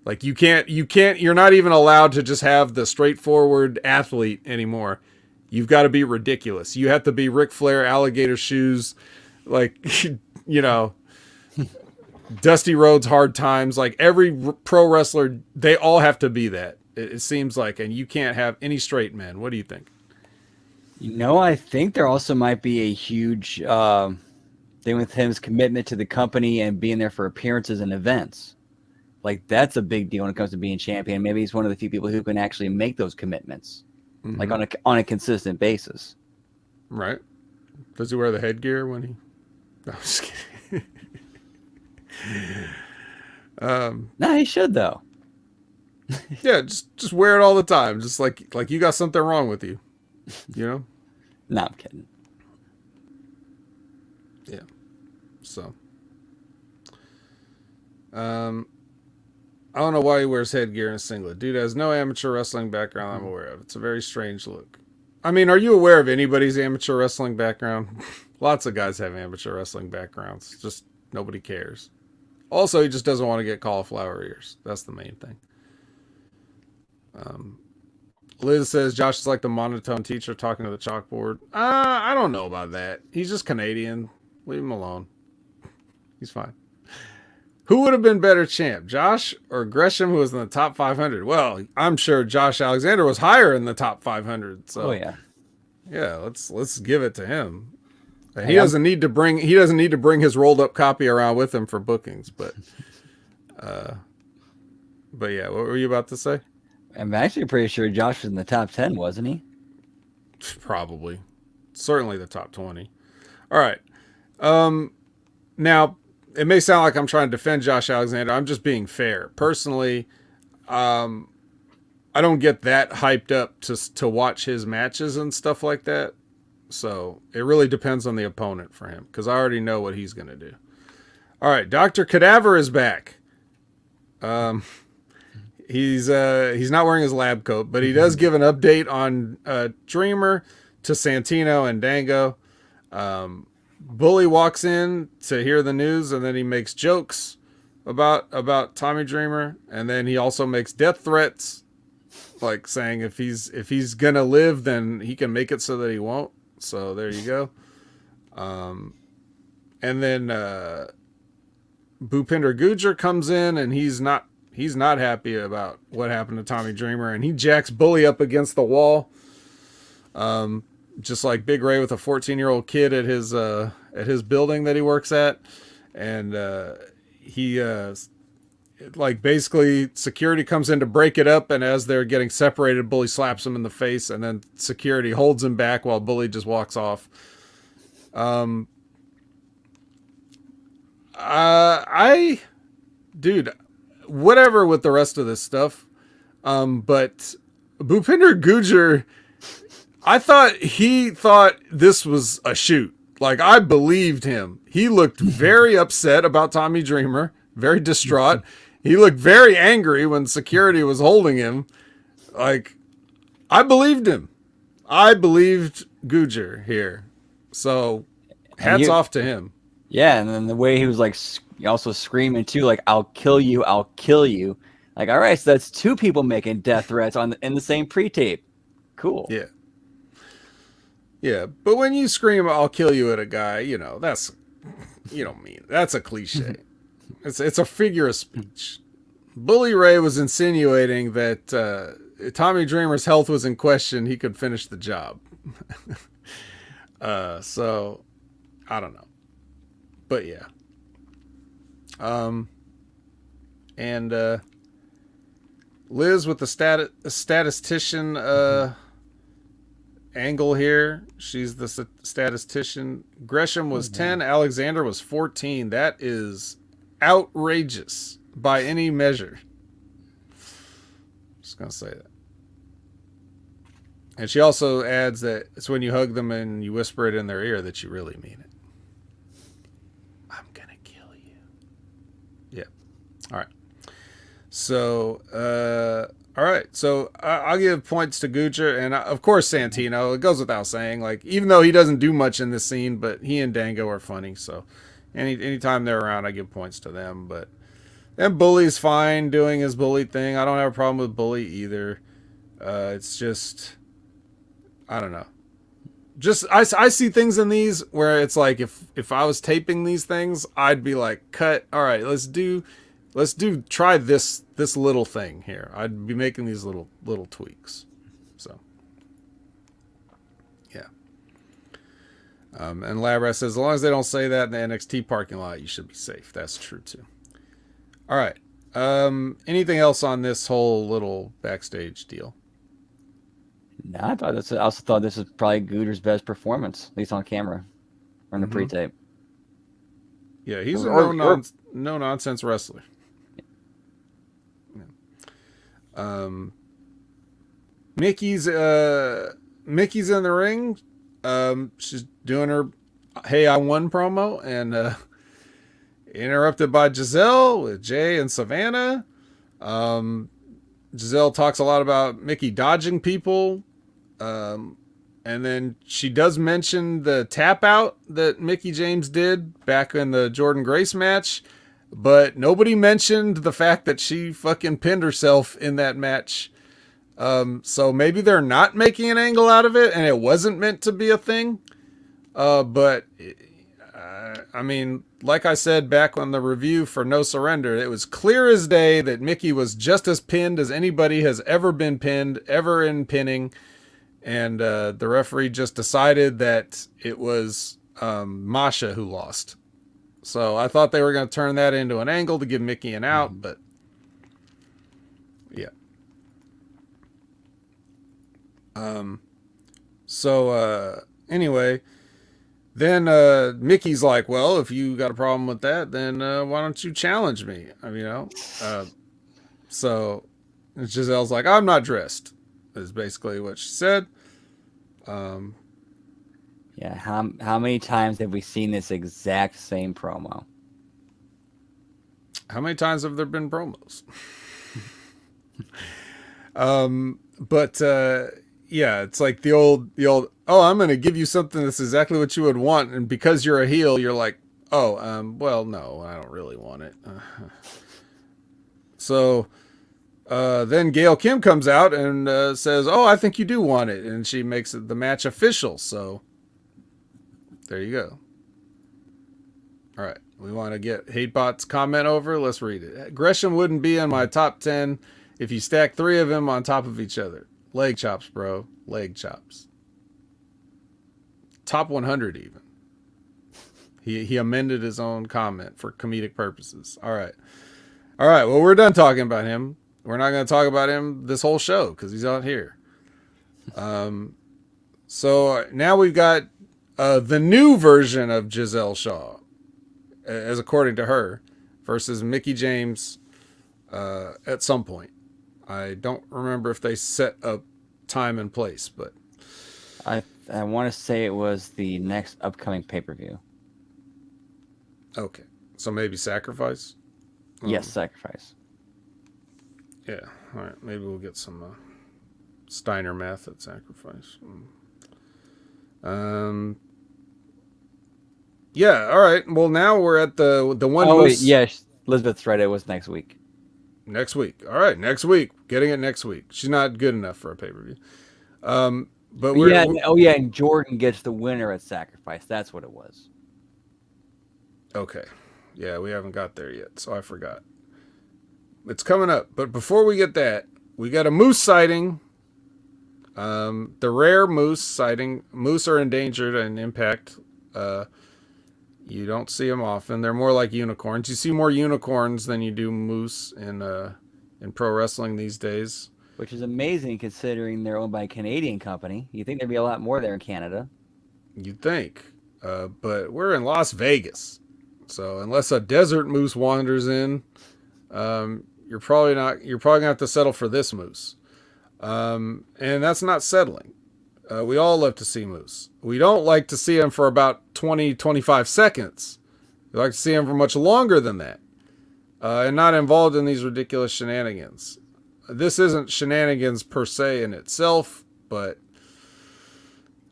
Like, you're not even allowed to just have the straightforward athlete anymore. You've got to be ridiculous. You have to be Ric Flair, alligator shoes, like, you know, Dusty Rhodes, hard times. Like, every pro wrestler, they all have to be that. It seems like, and you can't have any straight men. What do you think? You know, I think there also might be a huge thing with his commitment to the company and being there for appearances and events. Like, that's a big deal when it comes to being champion. Maybe he's one of the few people who can actually make those commitments, like on a consistent basis. Right. Does he wear the headgear when he... No, I'm just kidding. No, he should, though. Yeah, just wear it all the time. Just like you got something wrong with you. You know? No, I'm kidding. Yeah. So. I don't know why he wears headgear and a singlet. Dude has no amateur wrestling background I'm aware of. It's a very strange look. I mean, are you aware of anybody's amateur wrestling background? Lots of guys have amateur wrestling backgrounds. Just nobody cares. Also, he just doesn't want to get cauliflower ears. That's the main thing. Liz says Josh is like the monotone teacher talking to the chalkboard. I don't know about that. He's just Canadian. Leave him alone. He's fine. Who would have been better champ, Josh or Gresham, who was in the top 500? Well, I'm sure Josh Alexander was higher in the top 500. So, yeah, let's give it to him. And he doesn't need to bring his rolled up copy around with him for bookings. But yeah, what were you about to say? I'm actually pretty sure Josh was in the top 10, wasn't he? Probably, certainly the top 20. All right. Now, it may sound like I'm trying to defend Josh Alexander. I'm just being fair. Personally, I don't get that hyped up to watch his matches and stuff like that. So it really depends on the opponent for him, because I already know what he's going to do. All right, Dr. Cadaver is back. He's not wearing his lab coat, but he does give an update on Dreamer to Santino and Dango. Bully walks in to hear the news, and then he makes jokes about Tommy Dreamer, and then he also makes death threats, like saying if he's gonna live, then he can make it so that he won't. So there you go. And then Bhupinder Gujar comes in, and he's not happy about what happened to Tommy Dreamer, and he jacks Bully up against the wall. Just like Big Ray with a 14-year-old kid at his building that he works at. And he like basically security comes in to break it up, and as they're getting separated, Bully slaps him in the face, and then security holds him back while Bully just walks off. Dude, whatever with the rest of this stuff. But Bhupinder Gujar, I thought he thought this was a shoot. Like, I believed him. He looked very upset about Tommy Dreamer, very distraught. He looked very angry when security was holding him. Like, I believed him. I believed Gujar here. So, hats off to him. Yeah, and then the way he was like also screaming too, like "I'll kill you, I'll kill you." Like, all right, so that's two people making death threats in the same pre-tape. Cool. Yeah. Yeah, but when you scream "I'll kill you" at a guy, you know, you don't mean that's a cliche. It's a figure of speech. Bully Ray was insinuating that Tommy Dreamer's health was in question. He could finish the job. So I don't know, but yeah. And Liz with the statistician angle here. She's the statistician. Gresham was 10. Alexander was 14. That is outrageous by any measure. Just gonna say that. And she also adds that it's when you hug them and you whisper it in their ear that you really mean it. I'm gonna kill you. Yeah. All right. So, all right. So I'll give points to Gujar and of course Santino. It goes without saying. Like, even though he doesn't do much in this scene, but he and Dango are funny. So anytime they're around, I give points to them. But and Bully's fine doing his bully thing. I don't have a problem with Bully either. It's just, I don't know. Just I see things in these where it's like if I was taping these things, I'd be like, cut. All right, try this little thing here. I'd be making these little tweaks. So yeah. And Labrat says, as long as they don't say that in the NXT parking lot, you should be safe. That's true too. All right. Anything else on this whole little backstage deal? No, I also thought this was probably Gujar's best performance, at least on camera, or in the pre-tape. Yeah, he's a no nonsense wrestler. Yeah. Mickey's in the ring. She's doing her "Hey, I Won" promo, and interrupted by Giselle with Jay and Savannah. Giselle talks a lot about Mickey dodging people. And then she does mention the tap out that Mickey James did back in the Jordan Grace match, but nobody mentioned the fact that she fucking pinned herself in that match. So maybe they're not making an angle out of it and it wasn't meant to be a thing. But I mean, like I said back on the review for No Surrender, it was clear as day that Mickey was just as pinned as anybody has ever been pinned, ever in pinning. And the referee just decided that it was Masha who lost. So I thought they were going to turn that into an angle to give Mickey an out, but yeah. Anyway, then Mickey's like, well, if you got a problem with that, then why don't you challenge me? I mean, so Giselle's like, I'm not dressed, is basically what she said. Yeah, how many times have we seen this exact same promo? How many times have there been promos? But yeah, it's like the old, oh, I'm going to give you something that's exactly what you would want. And because you're a heel, you're like, oh, well, no, I don't really want it. So then Gail Kim comes out and says, oh, I think you do want it. And she makes the match official. So there you go. All right. We want to get Hatebot's comment over. Let's read it. Gresham wouldn't be in my top 10 if you stack 3 of them on top of each other. Leg chops, bro. Leg chops. Top 100 even. He amended his own comment for comedic purposes. All right. Well, we're done talking about him. We're not going to talk about him this whole show because he's not here. So now we've got the new version of Giselle Shaw, as according to her, versus Mickey James at some point. I don't remember if they set a time and place, but I want to say it was the next upcoming pay-per-view. Okay, so maybe Sacrifice. Yes, Sacrifice. Yeah. All right. Maybe we'll get some Steiner math at Sacrifice. Yeah. All right. Well, now we're at the one Oh wait, moose yeah, Elizabeth's right. It was next week. next week. All right, next week. Getting it next week. She's not good enough for a pay per view. But Yeah. Oh yeah, and Jordan gets the winner at Sacrifice. That's what it was. Okay. Yeah, we haven't got there yet, so I forgot. It's coming up. But before we get that, we got a moose sighting. The rare moose sighting. Moose are endangered in Impact. You don't see them often. They're more like unicorns. You see more unicorns than you do moose in pro wrestling these days. Which is amazing considering they're owned by a Canadian company. You think there'd be a lot more there in Canada. You'd think. But we're in Las Vegas. So unless a desert moose wanders in, you're probably gonna have to settle for this moose. And that's not settling. We all love to see moose. We don't like to see them for about 20, 25 seconds. We like to see them for much longer than that. And not involved in these ridiculous shenanigans. This isn't shenanigans per se in itself, but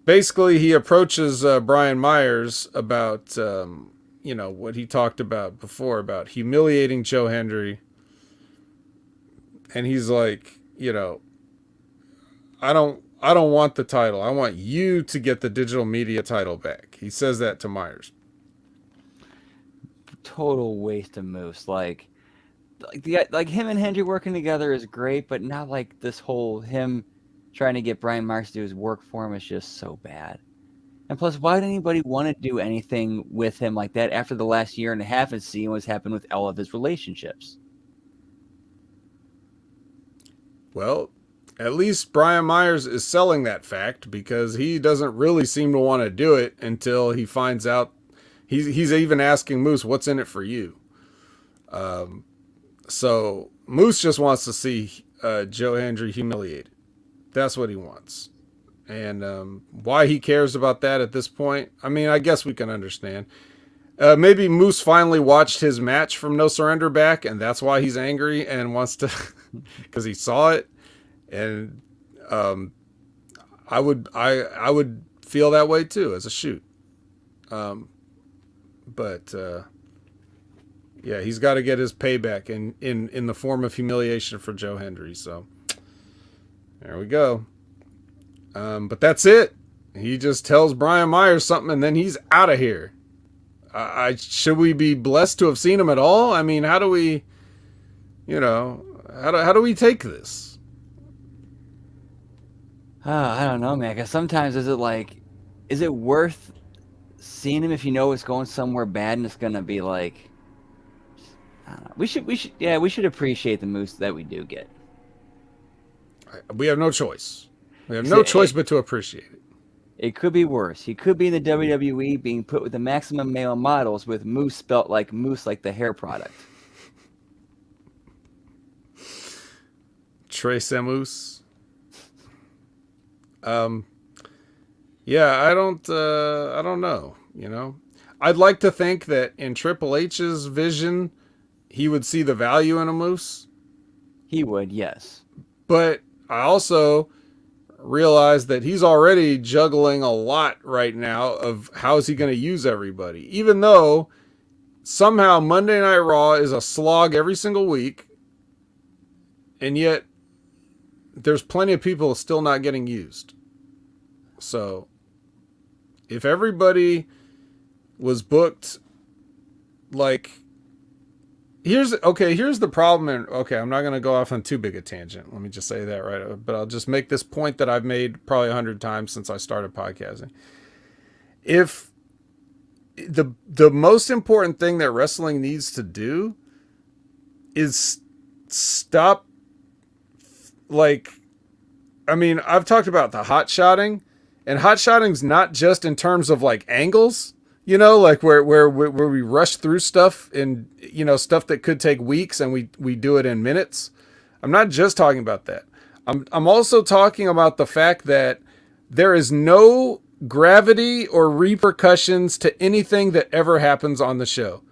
basically he approaches Brian Myers about what he talked about before about humiliating Joe Hendry, and he's like, I don't want the title. I want you to get the digital media title back. He says that to Myers. Total waste of moose. Like him and Hendry working together is great, but not like this whole him trying to get Brian Myers to do his work for him is just so bad. And plus, why would anybody want to do anything with him like that after the last year and a half and seeing what's happened with all of his relationships? Well, at least Brian Myers is selling that fact because he doesn't really seem to want to do it until he finds out. He's even asking Moose, what's in it for you? So Moose just wants to see Joe Hendry humiliated. That's what he wants. And why he cares about that at this point, I mean, I guess we can understand. Maybe Moose finally watched his match from No Surrender back, and that's why he's angry and wants to, because he saw it. And I would feel that way too as a shoot. But yeah, he's got to get his payback in the form of humiliation for Joe Hendry. So there we go. But that's it. He just tells Brian Myers something, and then he's out of here. Should we be blessed to have seen him at all? I mean, how do we, how do we take this? I don't know, man. Because sometimes is it worth seeing him if you know it's going somewhere bad and it's gonna be like, I don't know. We should appreciate the moose that we do get. We have no choice. We have no choice but to appreciate it. It could be worse. He could be in the WWE being put with the maximum male models with moose spelt like moose, like the hair product. Trace Moose. Yeah, I don't know. I'd like to think that in Triple H's vision, he would see the value in a moose. He would, yes. But I also realize that he's already juggling a lot right now of how is he going to use everybody. Even though somehow Monday Night Raw is a slog every single week, and yet there's plenty of people still not getting used. So if everybody was booked like here's the problem. And I'm not going to go off on too big a tangent. Let me just say that right. But I'll just make this point that I've made probably 100 times since I started podcasting. If the most important thing that wrestling needs to do is stop, I've talked about the hot shotting, and hot shotting's not just in terms of like angles, where we rush through stuff and, stuff that could take weeks and we do it in minutes. I'm not just talking about that. I'm also talking about the fact that there is no gravity or repercussions to anything that ever happens on the show.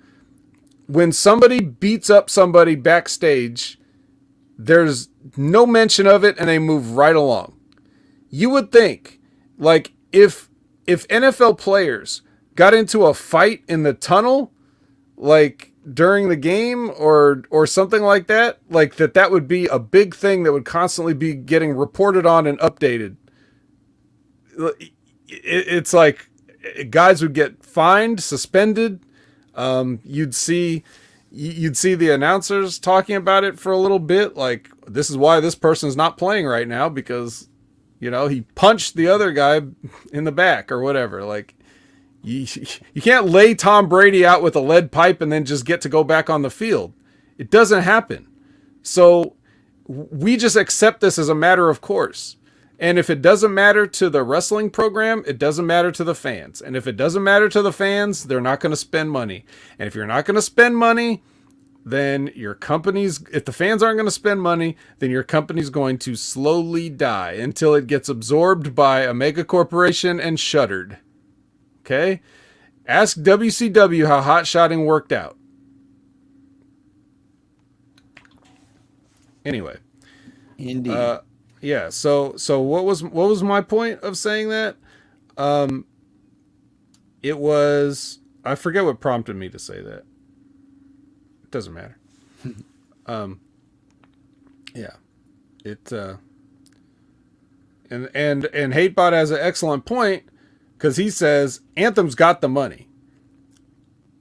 When somebody beats up somebody backstage, there's no mention of it and they move right along. You would think, like, if NFL players got into a fight in the tunnel, like during the game or something like that, like that would be a big thing that would constantly be getting reported on and updated. It's like guys would get fined, suspended. You'd see the announcers talking about it for a little bit, like, this is why this person's not playing right now because, he punched the other guy in the back or whatever. Like, you can't lay Tom Brady out with a lead pipe and then just get to go back on the field. It doesn't happen. So we just accept this as a matter of course. And if it doesn't matter to the wrestling program, it doesn't matter to the fans. And if it doesn't matter to the fans, they're not going to spend money. And if you're not going to spend money, then if the fans aren't going to spend money, then your company's going to slowly die until it gets absorbed by a mega corporation and shuttered. Okay? Ask WCW how hot shotting worked out. Anyway. Indeed. Yeah, so what was my point of saying that? It was, I forget what prompted me to say that. It doesn't matter. Yeah. It and Hatebot has an excellent point, because he says Anthem's got the money.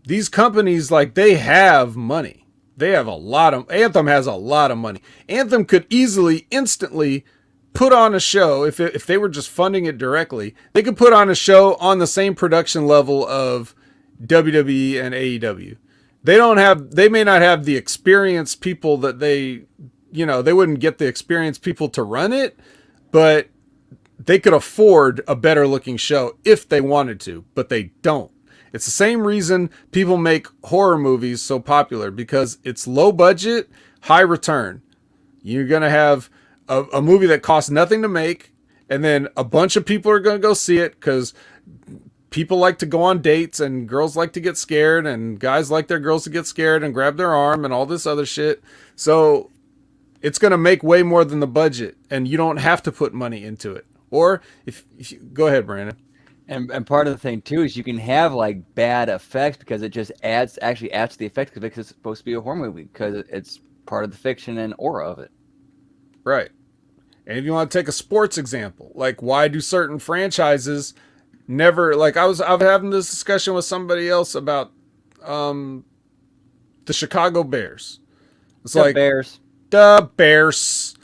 These companies, like, they have money. Anthem has a lot of money. Anthem could easily, instantly put on a show, if they were just funding it directly, they could put on a show on the same production level of WWE and AEW. They may not have the experienced people that they wouldn't get the experienced people to run it, but they could afford a better looking show if they wanted to, but they don't. It's the same reason people make horror movies so popular, because it's low budget, high return. You're going to have a movie that costs nothing to make, and then a bunch of people are going to go see it because people like to go on dates, and girls like to get scared, and guys like their girls to get scared and grab their arm and all this other shit. So it's going to make way more than the budget, and you don't have to put money into it. Or if you, go ahead, Brandon. And part of the thing too is you can have like bad effects because it just adds to the effects because it's supposed to be a horror movie because it's part of the fiction and aura of it. Right. And if you want to take a sports example, like, why do certain franchises never, like, I was having this discussion with somebody else about the Chicago Bears. It's the like Bears. The Bears.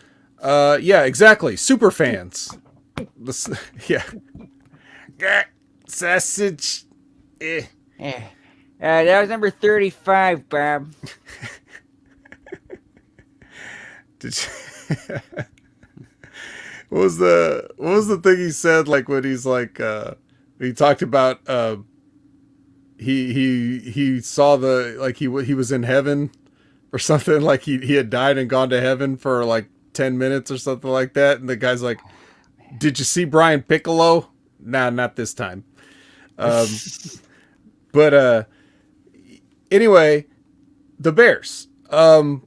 Yeah, exactly. Super fans. Yeah. Sausage. That was number 35, Bob. Did you... What was the thing he said? Like, when he's like, he talked about he saw the, like, he was in heaven or something, like he had died and gone to heaven for like 10 minutes or something like that, and the guy's like, "Did you see Brian Piccolo?" Nah, not this time. But anyway, the Bears. The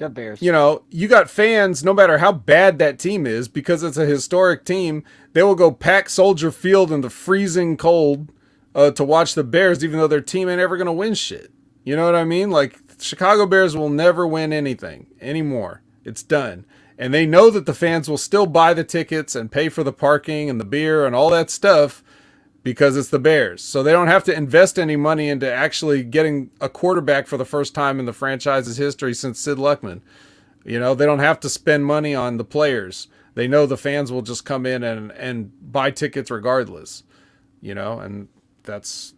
Bears. You got fans, no matter how bad that team is, because it's a historic team, they will go pack Soldier Field in the freezing cold to watch the Bears, even though their team ain't ever going to win shit. You know what I mean? Like, Chicago Bears will never win anything anymore. It's done. And they know that the fans will still buy the tickets and pay for the parking and the beer and all that stuff because it's the Bears. So they don't have to invest any money into actually getting a quarterback for the first time in the franchise's history since Sid Luckman. They don't have to spend money on the players. They know the fans will just come in and buy tickets regardless. And that's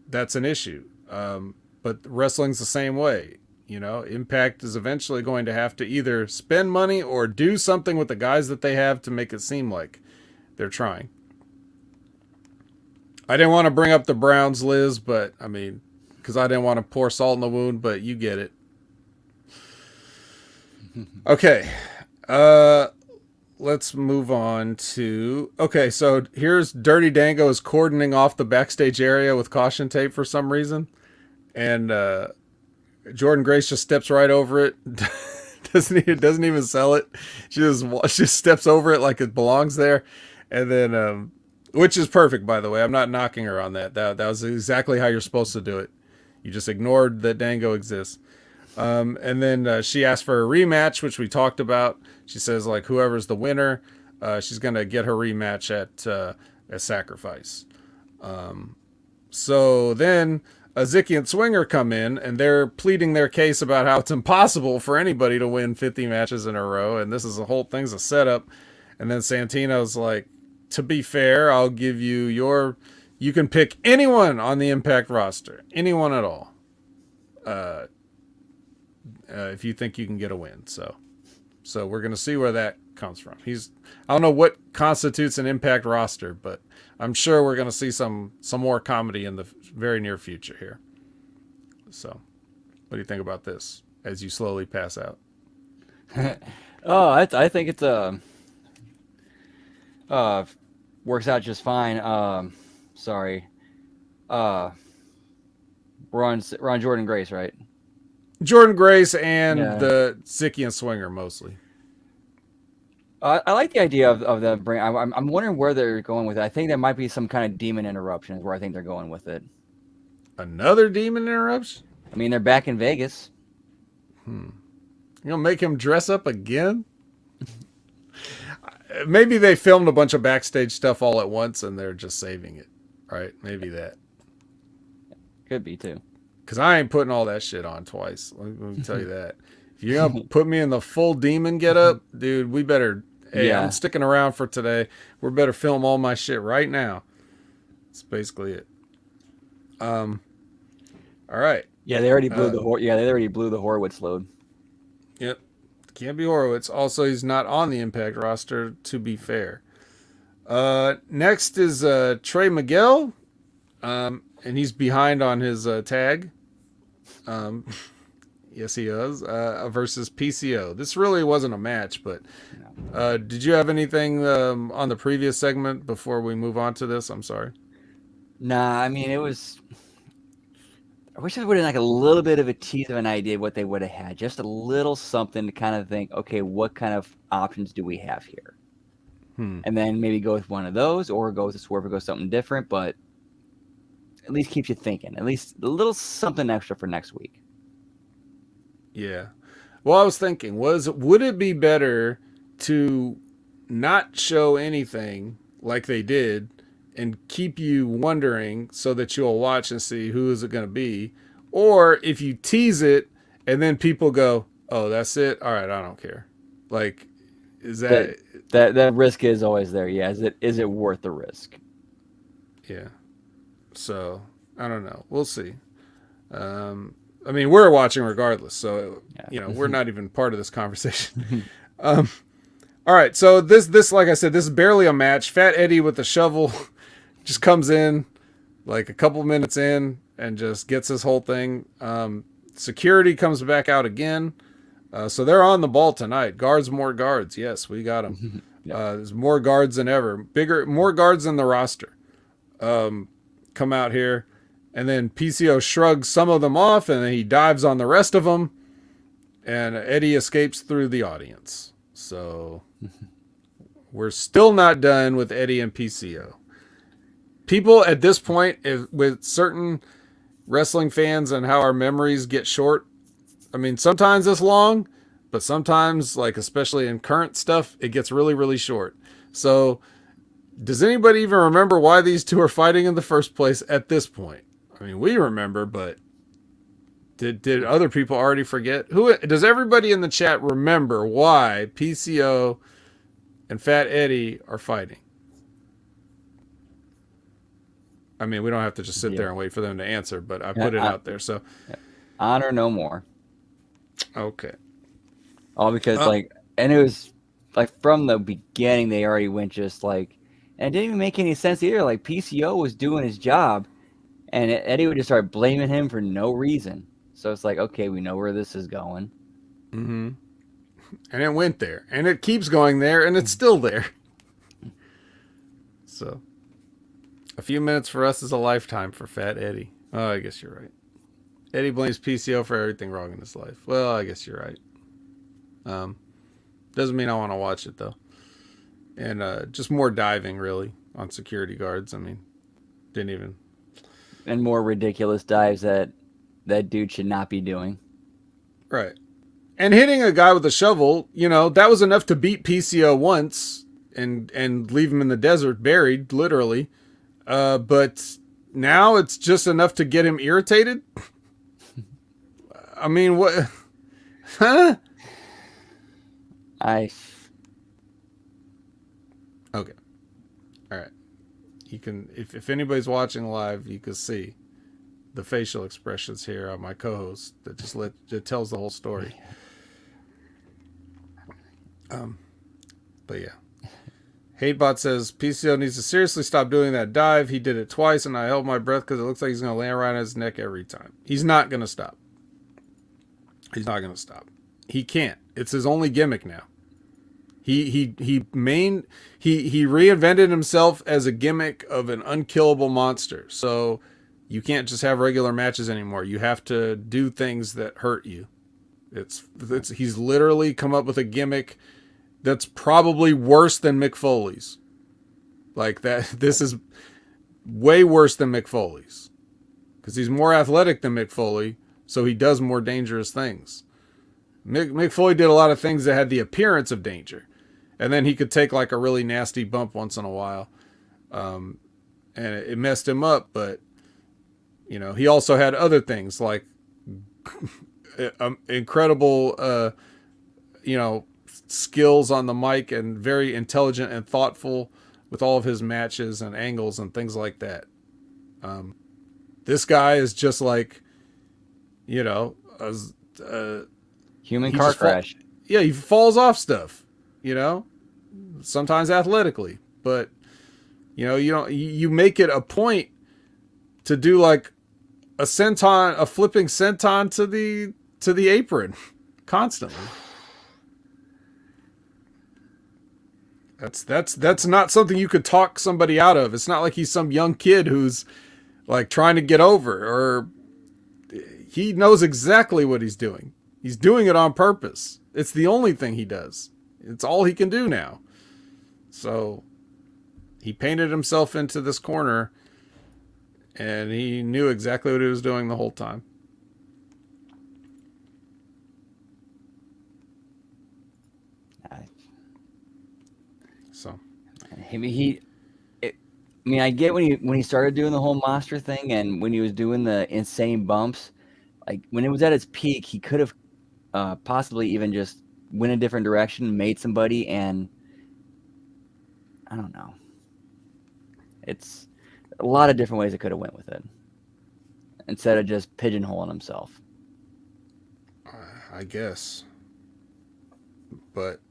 an issue. But wrestling's the same way. Impact is eventually going to have to either spend money or do something with the guys that they have to make it seem like they're trying. I didn't want to bring up the Browns, Liz, but I mean, because I didn't want to pour salt in the wound, but you get it. Okay. let's move on to. Okay, so here's Dirty Dango is cordoning off the backstage area with caution tape for some reason, and Jordan Grace just steps right over it. doesn't even sell it. She just steps over it like it belongs there, and then which is perfect, by the way. I'm not knocking her on that. That was exactly how you're supposed to do it. You just ignored that Dango exists. And then she asked for a rematch, which we talked about. She says like whoever's the winner, she's gonna get her rematch at Sacrifice. So then Ziki and Swinger come in and they're pleading their case about how it's impossible for anybody to win 50 matches in a row, and this is the whole thing's a setup. And then Santino's like, to be fair, I'll give you you can pick anyone on the Impact roster, anyone at all. If you think you can get a win. So we're going to see where that comes from. I don't know what constitutes an Impact roster, but I'm sure we're going to see some more comedy in the very near future here. So what do you think about this as you slowly pass out? I think it's works out just fine. Sorry. We're on Jordan Grace, right? Jordan Grace and the Ziki and Swinger mostly. I like the idea of the bring. I'm wondering where they're going with it. I think there might be some kind of demon interruption is where I think they're going with it. Another demon interruption? I mean, they're back in Vegas. You gonna make him dress up again? Maybe they filmed a bunch of backstage stuff all at once and they're just saving it, right? Maybe that. Could be too. Because I ain't putting all that shit on twice. Let me tell you that. If you're going to put me in the full demon getup, dude, we better... Hey, I'm sticking around for today. We better film all my shit right now. That's basically it. All right. Yeah, they already blew the Horowitz load. Yep. Can't be Horowitz. Also, he's not on the Impact roster, to be fair. Next is Trey Miguel. And he's behind on his tag. Yes, he is. Versus PCO. This really wasn't a match, but did you have anything on the previous segment before we move on to this? I'm sorry. Nah, I mean, it was... I wish I would have like a little bit of a tease of an idea of what they would have had. Just a little something to kind of think, okay, what kind of options do we have here? And then maybe go with one of those or go with a swerve or go something different, but at least keeps you thinking. At least a little something extra for next week. Yeah. Well, I was thinking, would it be better to not show anything like they did and keep you wondering so that you'll watch and see who is it going to be? Or if you tease it and then people go, oh, that's it? All right, I don't care. Like, is that... That risk is always there. Yeah. Is it worth the risk? Yeah. So, I don't know. We'll see. I mean, we're watching regardless. So, we're not even part of this conversation. All right. So this, like I said, this is barely a match. Fat Eddie with the shovel just comes in like a couple minutes in and just gets this whole thing. Security comes back out again. So they're on the ball tonight. More guards. Yes, we got them. There's more guards than ever. More guards than the roster. Come out here. And then PCO shrugs some of them off and then he dives on the rest of them. And Eddie escapes through the audience. So we're still not done with Eddie and PCO. People at this point, with certain wrestling fans and how our memories get short, I mean, sometimes it's long, but sometimes, like especially in current stuff, it gets really, really short. So does anybody even remember why these two are fighting in the first place at this point? I mean, we remember, but did other people already forget? Does everybody in the chat remember why PCO and Fat Eddie are fighting? I mean, we don't have to just sit there and wait for them to answer, but I put it out there. So, honor no more. Okay. All because and it was like from the beginning they already went just like, and it didn't even make any sense either. Like PCO was doing his job, and Eddie would just start blaming him for no reason. So it's like, okay, we know where this is going. And it went there. And it keeps going there, and it's still there. So, a few minutes for us is a lifetime for Fat Eddie. Oh, I guess you're right. Eddie blames PCO for everything wrong in his life. Well, I guess you're right. Doesn't mean I want to watch it, though. And just more diving, really, on security guards. I mean, didn't even... And more ridiculous dives that dude should not be doing. Right. And hitting a guy with a shovel, that was enough to beat PCO once and leave him in the desert buried, literally. But now it's just enough to get him irritated. I mean, what? Huh? Okay. All right. You can, if anybody's watching live, you can see the facial expressions here on my co-host that just it tells the whole story. But yeah. Hatebot says PCO needs to seriously stop doing that dive. He did it twice, and I held my breath because it looks like he's going to land right on his neck every time. He's not going to stop. He's not going to stop. He can't. It's his only gimmick now. He reinvented himself as a gimmick of an unkillable monster. So you can't just have regular matches anymore. You have to do things that hurt you. He's literally come up with a gimmick that's probably worse than Mick Foley's. Like that. This is way worse than Mick Foley's because he's more athletic than Mick Foley, so he does more dangerous things. Mick Foley did a lot of things that had the appearance of danger, and then he could take like a really nasty bump once in a while, and it messed him up. But he also had other things like incredible, skills on the mic and very intelligent and thoughtful with all of his matches and angles and things like that. This guy is just like, human car crash. He falls off stuff, sometimes athletically, but you make it a point to do like a flipping senton to the apron constantly. That's not something you could talk somebody out of. It's not like he's some young kid who's like trying to get over, or he knows exactly what he's doing. He's doing it on purpose. It's the only thing he does. It's all he can do now. So he painted himself into this corner, and he knew exactly what he was doing the whole time. So, I get when he started doing the whole monster thing, and when he was doing the insane bumps, like when it was at its peak, he could have possibly even just went a different direction, made somebody, and I don't know. It's a lot of different ways it could have went with it, instead of just pigeonholing himself. I guess, but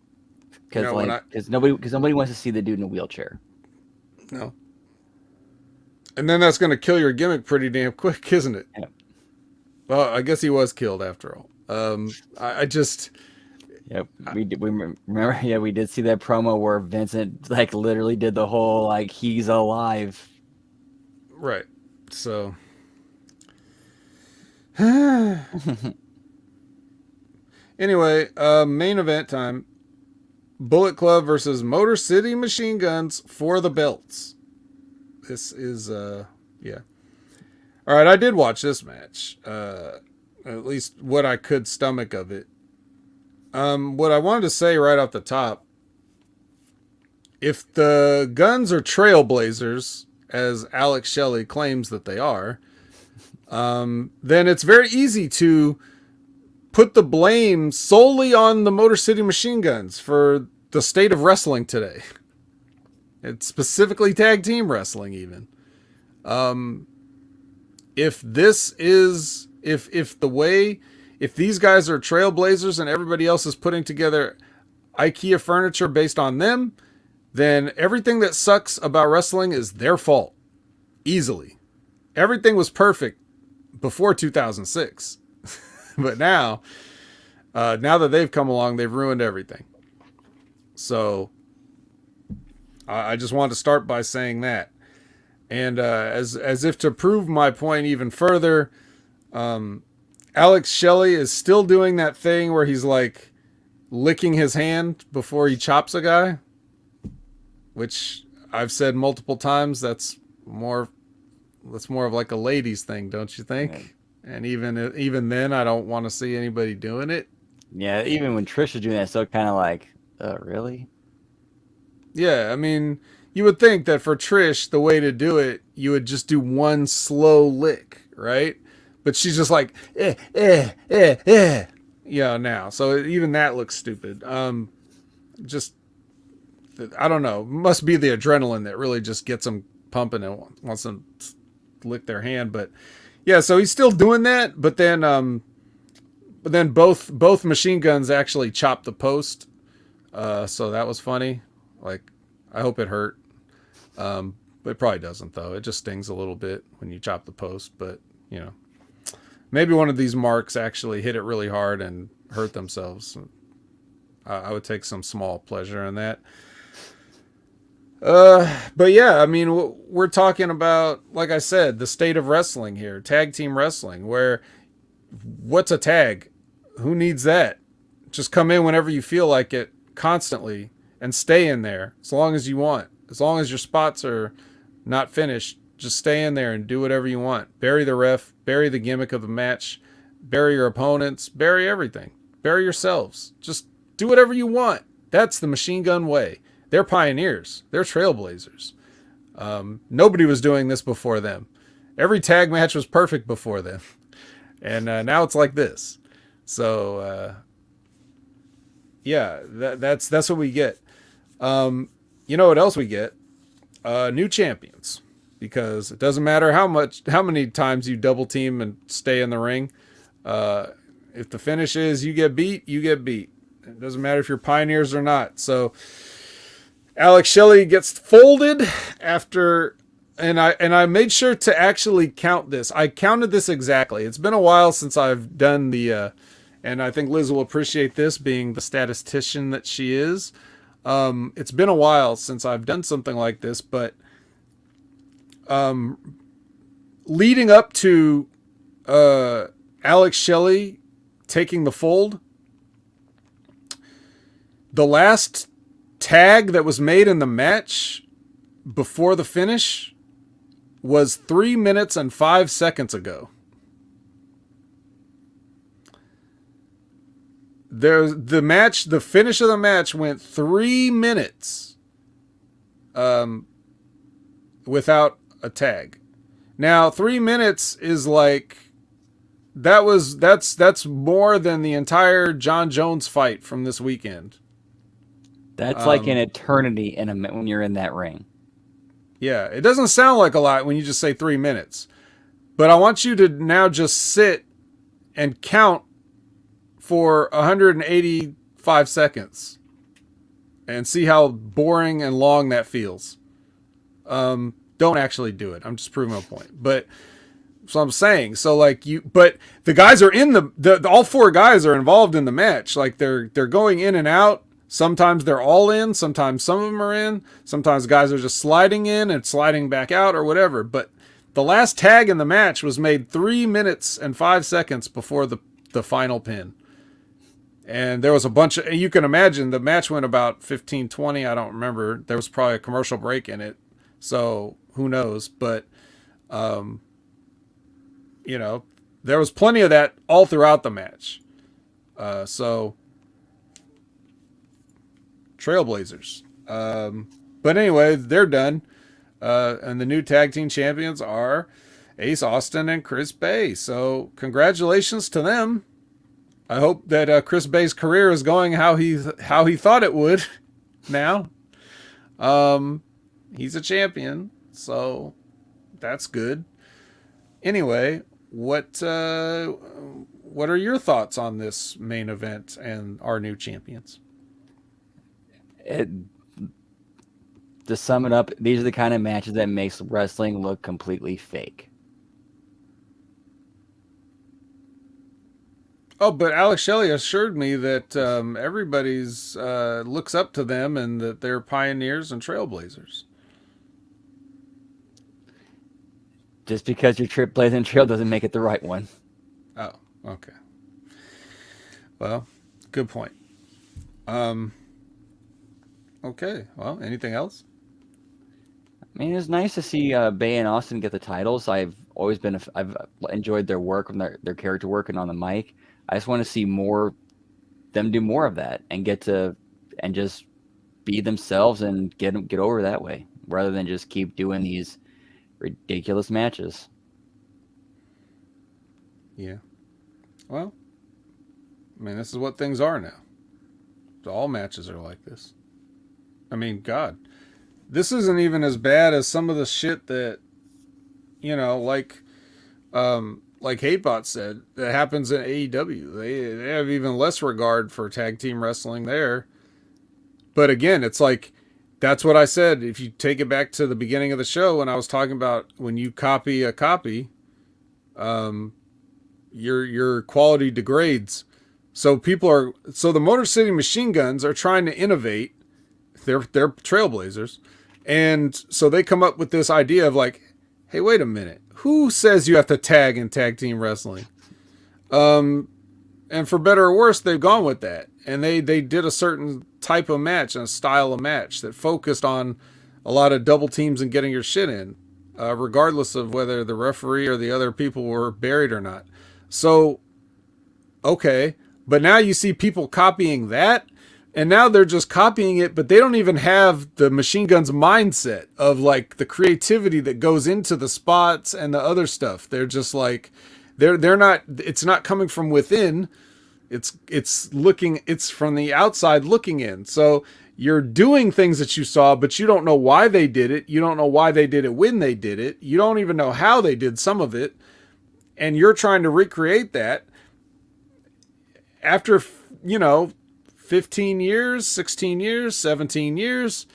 because nobody wants to see the dude in a wheelchair. No. And then that's going to kill your gimmick pretty damn quick, isn't it? Yep. Well, I guess he was killed after all. I just... Yep, we remember. Yeah, we did see that promo where Vincent like literally did the whole like he's alive. Right. So... Anyway, main event time. Bullet Club versus Motor City Machine Guns for the belts. This is, yeah. All right, I did watch this match. At least what I could stomach of it. What I wanted to say right off the top, if the Guns are trailblazers, as Alex Shelley claims that they are, then it's very easy to put the blame solely on the Motor City Machine Guns for the state of wrestling today. It's specifically tag team wrestling even. If these guys are trailblazers and everybody else is putting together IKEA furniture based on them, then everything that sucks about wrestling is their fault. Easily. Everything was perfect before 2006. But now, Now that they've come along, they've ruined everything. So I just wanted to start by saying that. And as if to prove my point even further, Alex Shelley is still doing that thing where he's like licking his hand before he chops a guy, which I've said multiple times. That's more of like a ladies thing, don't you think? Right. And even then, I don't want to see anybody doing it. Yeah, even when Trish is doing that, still kind of like, really? Yeah, I mean, you would think that for Trish, the way to do it, you would just do one slow lick, right? But she's just like, yeah, now. So even that looks stupid. Just, I don't know. Must be the adrenaline that really just gets them pumping and wants them to lick their hand. But yeah, so he's still doing that. But then both machine guns actually chopped the post. So that was funny. Like, I hope it hurt. But it probably doesn't, though. It just stings a little bit when you chop the post. But, you know, maybe one of these marks actually hit it really hard and hurt themselves. I would take some small pleasure in that. But yeah, I mean, we're talking about, like I said, the state of wrestling here, tag team wrestling, where what's a tag? Who needs that? Just come in whenever you feel like it, constantly, and stay in there as long as you want. As long as your spots are not finished, just stay in there and do whatever you want. Bury the ref, bury the gimmick of the match, bury your opponents, bury everything. Bury yourselves. Just do whatever you want. That's the Machine Gun way. They're pioneers. They're trailblazers. Nobody was doing this before them. Every tag match was perfect before them. And now it's like this. So, yeah, that's what we get. You know what else we get? New champions. Because it doesn't matter how many times you double team and stay in the ring. If the finish is you get beat, you get beat. It doesn't matter if you're pioneers or not. So Alex Shelley gets folded after, and I made sure to actually count this. I counted this exactly. It's been a while since I've done the, and I think Liz will appreciate this, being the statistician that she is. It's been a while since I've done something like this, but leading up to Alex Shelley taking the fold, the last tag that was made in the match before the finish was 3 minutes and 5 seconds ago. The finish of the match went 3 minutes without a tag. Now 3 minutes is like that's more than the entire John Jones fight from this weekend. That's like an eternity when you're in that ring. Yeah, it doesn't sound like a lot when you just say 3 minutes. But I want you to now just sit and count for 185 seconds and see how boring and long that feels. Don't actually do it. I'm just proving a point. But so I'm saying, but the guys are in the all four guys are involved in the match. Like they're going in and out. Sometimes they're all in. Sometimes some of them are in. Sometimes guys are just sliding in and sliding back out or whatever. But the last tag in the match was made 3 minutes and 5 seconds before the final pin. And there was a bunch of, you can imagine the match went about 15, 20. I don't remember. There was probably a commercial break in it. So who knows? But, you know, there was plenty of that all throughout the match. So Trailblazers. But anyway, they're done. And the new tag team champions are Ace Austin and Chris Bay. So congratulations to them. I hope that Chris Bay's career is going how he thought it would now. He's a champion, so that's good. Anyway, what are your thoughts on this main event and our new champions? To sum it up, these are the kind of matches that makes wrestling look completely fake. Oh, but Alex Shelley assured me that everybody's looks up to them and that they're pioneers and trailblazers. Just because your trip blazing trail doesn't make it the right one. Oh, okay. Well, good point. Um, okay. Well, anything else? I mean, it's nice to see Bay and Austin get the titles. I've always been, I've enjoyed their work and their character working on the mic. I just want to see them do more of that and and just be themselves and get over that way rather than just keep doing these ridiculous matches. Yeah. Well, I mean, this is what things are now. All matches are like this. I mean, God, this isn't even as bad as some of the shit that, like Hatebot said, that happens in AEW. They have even less regard for tag team wrestling there. But again, it's like that's what I said. If you take it back to the beginning of the show when I was talking about when you copy a copy, your quality degrades. So the Motor City Machine Guns are trying to innovate. They're trailblazers, and so they come up with this idea of like, hey, wait a minute, who says you have to tag in tag team wrestling? And for better or worse, they've gone with that, and they did a certain type of match and a style of match that focused on a lot of double teams and getting your shit in, regardless of whether the referee or the other people were buried or not. So, okay, but now you see people copying that, and now they're just copying it, but they don't even have the Machine Guns mindset of like the creativity that goes into the spots and the other stuff. They're just like they're not. It's not coming from within. It's from the outside looking in. So you're doing things that you saw, but you don't know why they did it. You don't know why they did it when they did it. You don't even know how they did some of it, and you're trying to recreate that after 15 years, 16 years, 17 years.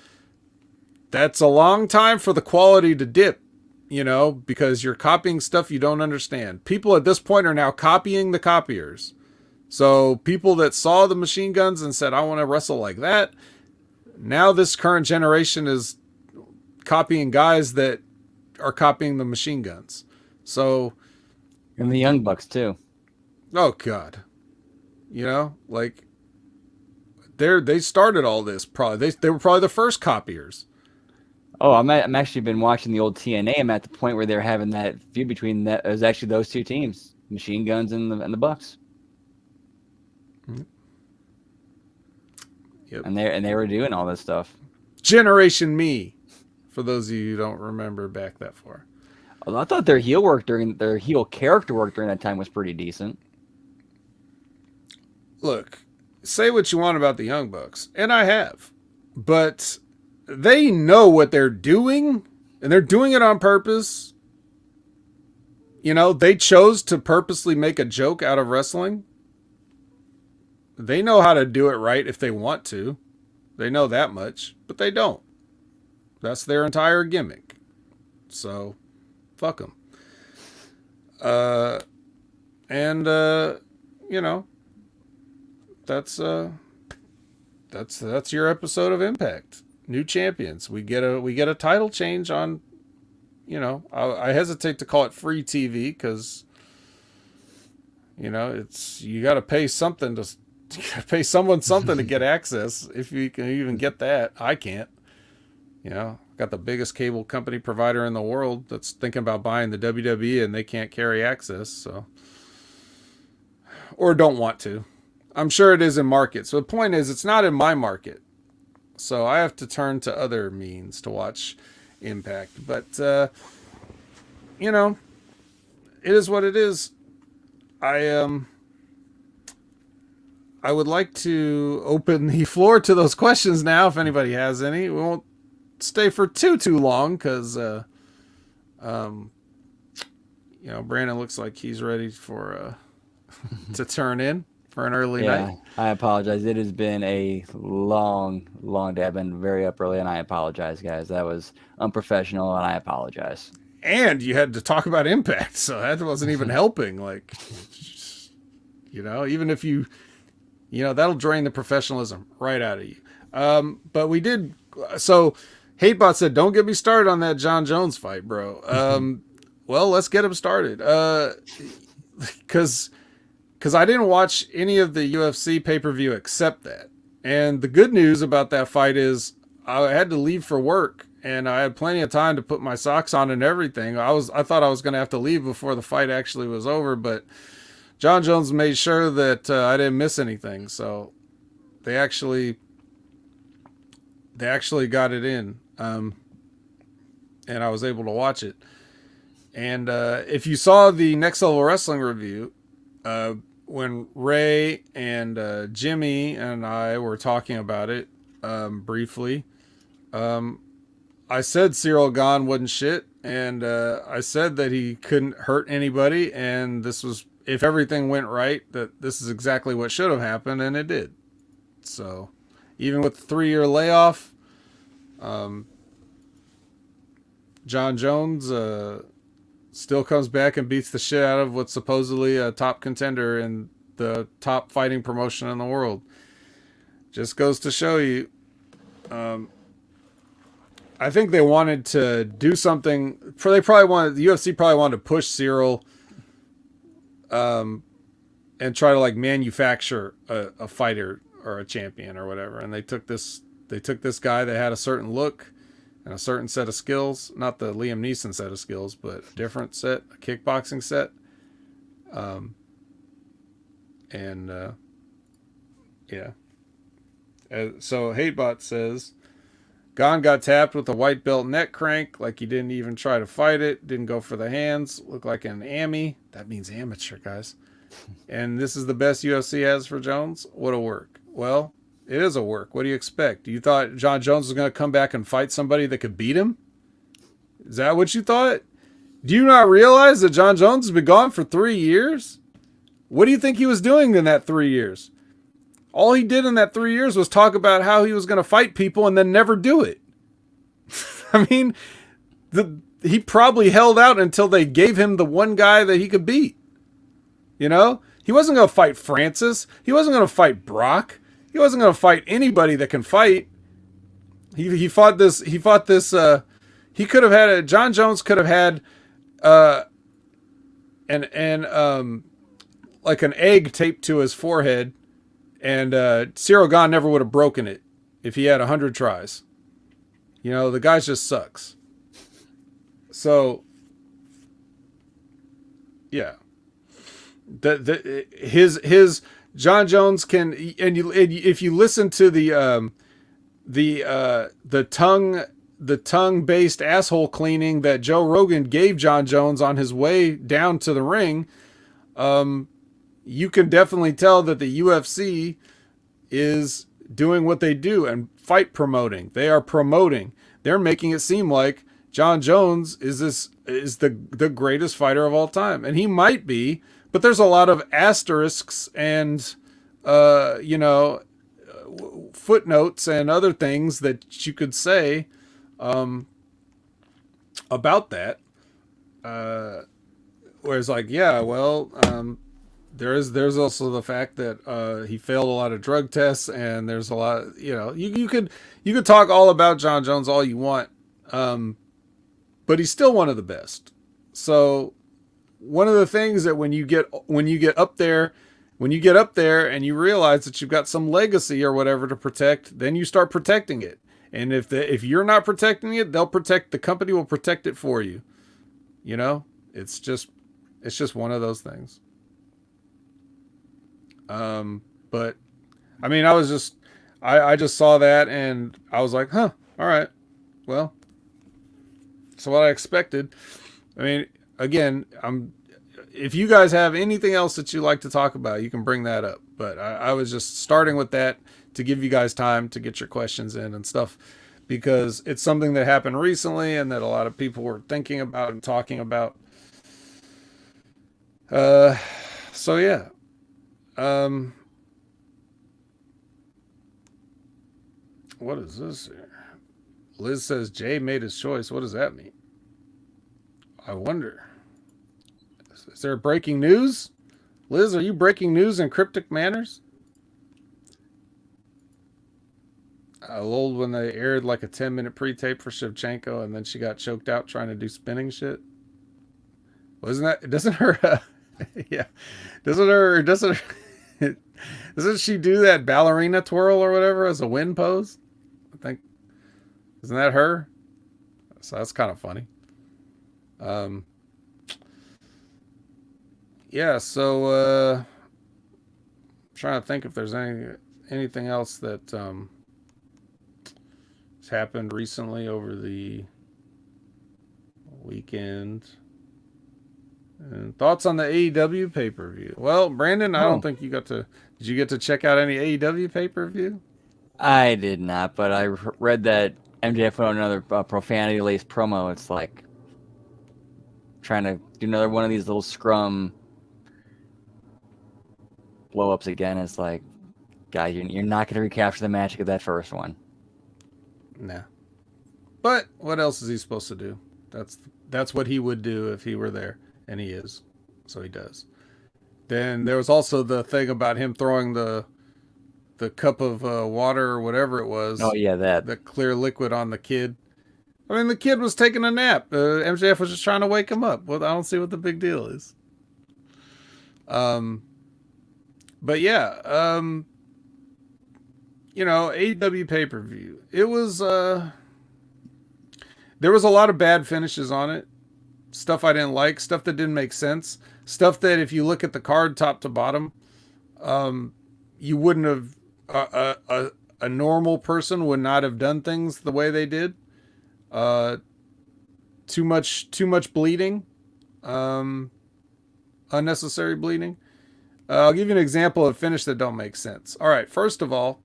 That's a long time for the quality to dip, because you're copying stuff you don't understand. People at this point are now copying the copiers. So people that saw the Machine Guns and said, I want to wrestle like that. Now this current generation is copying guys that are copying the Machine Guns. So. And the Young Bucks too. Oh God. Like they started all this. Probably they were probably the first copiers. Oh, I'm actually been watching the old TNA. I'm at the point where they're having that feud between that. It was actually those two teams, Machine Guns and the Bucks. Yep. And they were doing all this stuff. Generation Me, for those of you who don't remember back that far. Although I thought their heel character work during that time was pretty decent. Look, say what you want about the Young Bucks, and I have, but they know what they're doing, and they're doing it on purpose. They chose to purposely make a joke out of wrestling. They know how to do it right if they want to. They know that much, but they don't. That's their entire gimmick. So, fuck them. That's your episode of Impact. New champions. We get a title change on. I hesitate to call it free TV because. It's you got to pay something to pay someone something to get access. If you can even get that, I can't. Got the biggest cable company provider in the world that's thinking about buying the WWE and they can't carry access, so or don't want to. I'm sure it is in market. So the point is, it's not in my market. So I have to turn to other means to watch Impact. But it is what it is. I would like to open the floor to those questions now, if anybody has any. We won't stay for too long because, Brandon looks like he's ready for to turn in for an early night. I apologize. It has been a long day. I've been very up early, and I apologize, guys. That was unprofessional, and I apologize. And you had to talk about Impact, so that wasn't even helping. Like, Even if that'll drain the professionalism right out of you. But we did. So Hatebot said, "Don't get me started on that John Jones fight, bro." Well, let's get him started. Because I didn't watch any of the UFC pay-per-view except that. And the good news about that fight is I had to leave for work, and I had plenty of time to put my socks on and everything. I thought I was going to have to leave before the fight actually was over, but John Jones made sure that I didn't miss anything. So they actually got it in, and I was able to watch it. And if you saw the Next Level Wrestling review, when Ray and Jimmy and I were talking about it briefly, I said Cyril Gahn wasn't shit, and I said that he couldn't hurt anybody, and this was, if everything went right, that this is exactly what should have happened, and it did. So even with the 3-year layoff, John Jones still comes back and beats the shit out of what's supposedly a top contender in the top fighting promotion in the world. Just goes to show you. I think they wanted to do something. The UFC probably wanted to push Cyril, and try to manufacture a fighter or a champion or whatever. And they took this guy that had a certain look and a certain set of skills, not the Liam Neeson set of skills, but a different set, a kickboxing set. Yeah. So Hatebot says, Gahn got tapped with a white belt neck crank, like he didn't even try to fight it, didn't go for the hands, looked like an AMI. That means amateur, guys. And this is the best UFC has for Jones? What a work. Well, it is a work. What do you expect? You thought John Jones was going to come back and fight somebody that could beat him? Is that what you thought? Do you not realize that John Jones has been gone for 3 years? What do you think he was doing in that 3 years? All he did in that 3 years was talk about how he was going to fight people and then never do it. I mean, he probably held out until they gave him the one guy that he could beat. He wasn't going to fight Francis. He wasn't going to fight Brock. He wasn't going to fight anybody that can fight. He fought this. He could have had John Jones could have had an egg taped to his forehead, and Cyril Gahn never would have broken it if he had 100 tries. The guy just sucks. So, yeah. His John Jones can, and if you listen to the tongue based asshole cleaning that Joe Rogan gave John Jones on his way down to the ring, you can definitely tell that the UFC is doing what they do and fight promoting. They are promoting. They're making it seem like John Jones is the greatest fighter of all time, and he might be. But there's a lot of asterisks and, footnotes and other things that you could say about that. Whereas, there's also the fact that he failed a lot of drug tests, and there's a lot. You could talk all about John Jones all you want, but he's still one of the best. So. One of the things that when you get up there and you realize that you've got some legacy or whatever to protect, then you start protecting it. And if you're not protecting it, the company will protect it for you. It's just one of those things. But I mean, I just saw that and I was like, all right, well, that's what I expected. I mean, again, if you guys have anything else that you like to talk about, you can bring that up. But I was just starting with that to give you guys time to get your questions in and stuff, because it's something that happened recently and that a lot of people were thinking about and talking about. So yeah. What is this here? Liz says Jay made his choice. What does that mean? I wonder. Is there breaking news? Liz, are you breaking news in cryptic manners? Old when they aired like a 10-minute pre-tape for Shevchenko, and then she got choked out trying to do spinning shit. Wasn't that? Doesn't her? Yeah, doesn't doesn't she do that ballerina twirl or whatever as a win pose? I think, isn't that her? So that's kind of funny. Um, yeah. So trying to think if there's anything else that has happened recently over the weekend. And thoughts on the AEW pay per view? Well, Brandon, I don't think you got to. Did you get to check out any AEW pay per view? I did not, but I read that MJF put out another profanity laced promo. It's like trying to do another one of these little scrum blow ups again. It's like, guys, you're not going to recapture the magic of that first one. Nah. But what else is he supposed to do? That's what he would do if he were there, and he is, so he does. Then there was also the thing about him throwing the cup of water or whatever it was. Oh yeah, the clear liquid on the kid. I mean, the kid was taking a nap. MJF was just trying to wake him up. Well, I don't see what the big deal is. But yeah, AEW pay-per-view. It was there was a lot of bad finishes on it. Stuff I didn't like, stuff that didn't make sense, stuff that if you look at the card top to bottom, you wouldn't have a normal person would not have done things the way they did. Too much bleeding, unnecessary bleeding. I'll give you an example of finish that don't make sense. All right, first of all,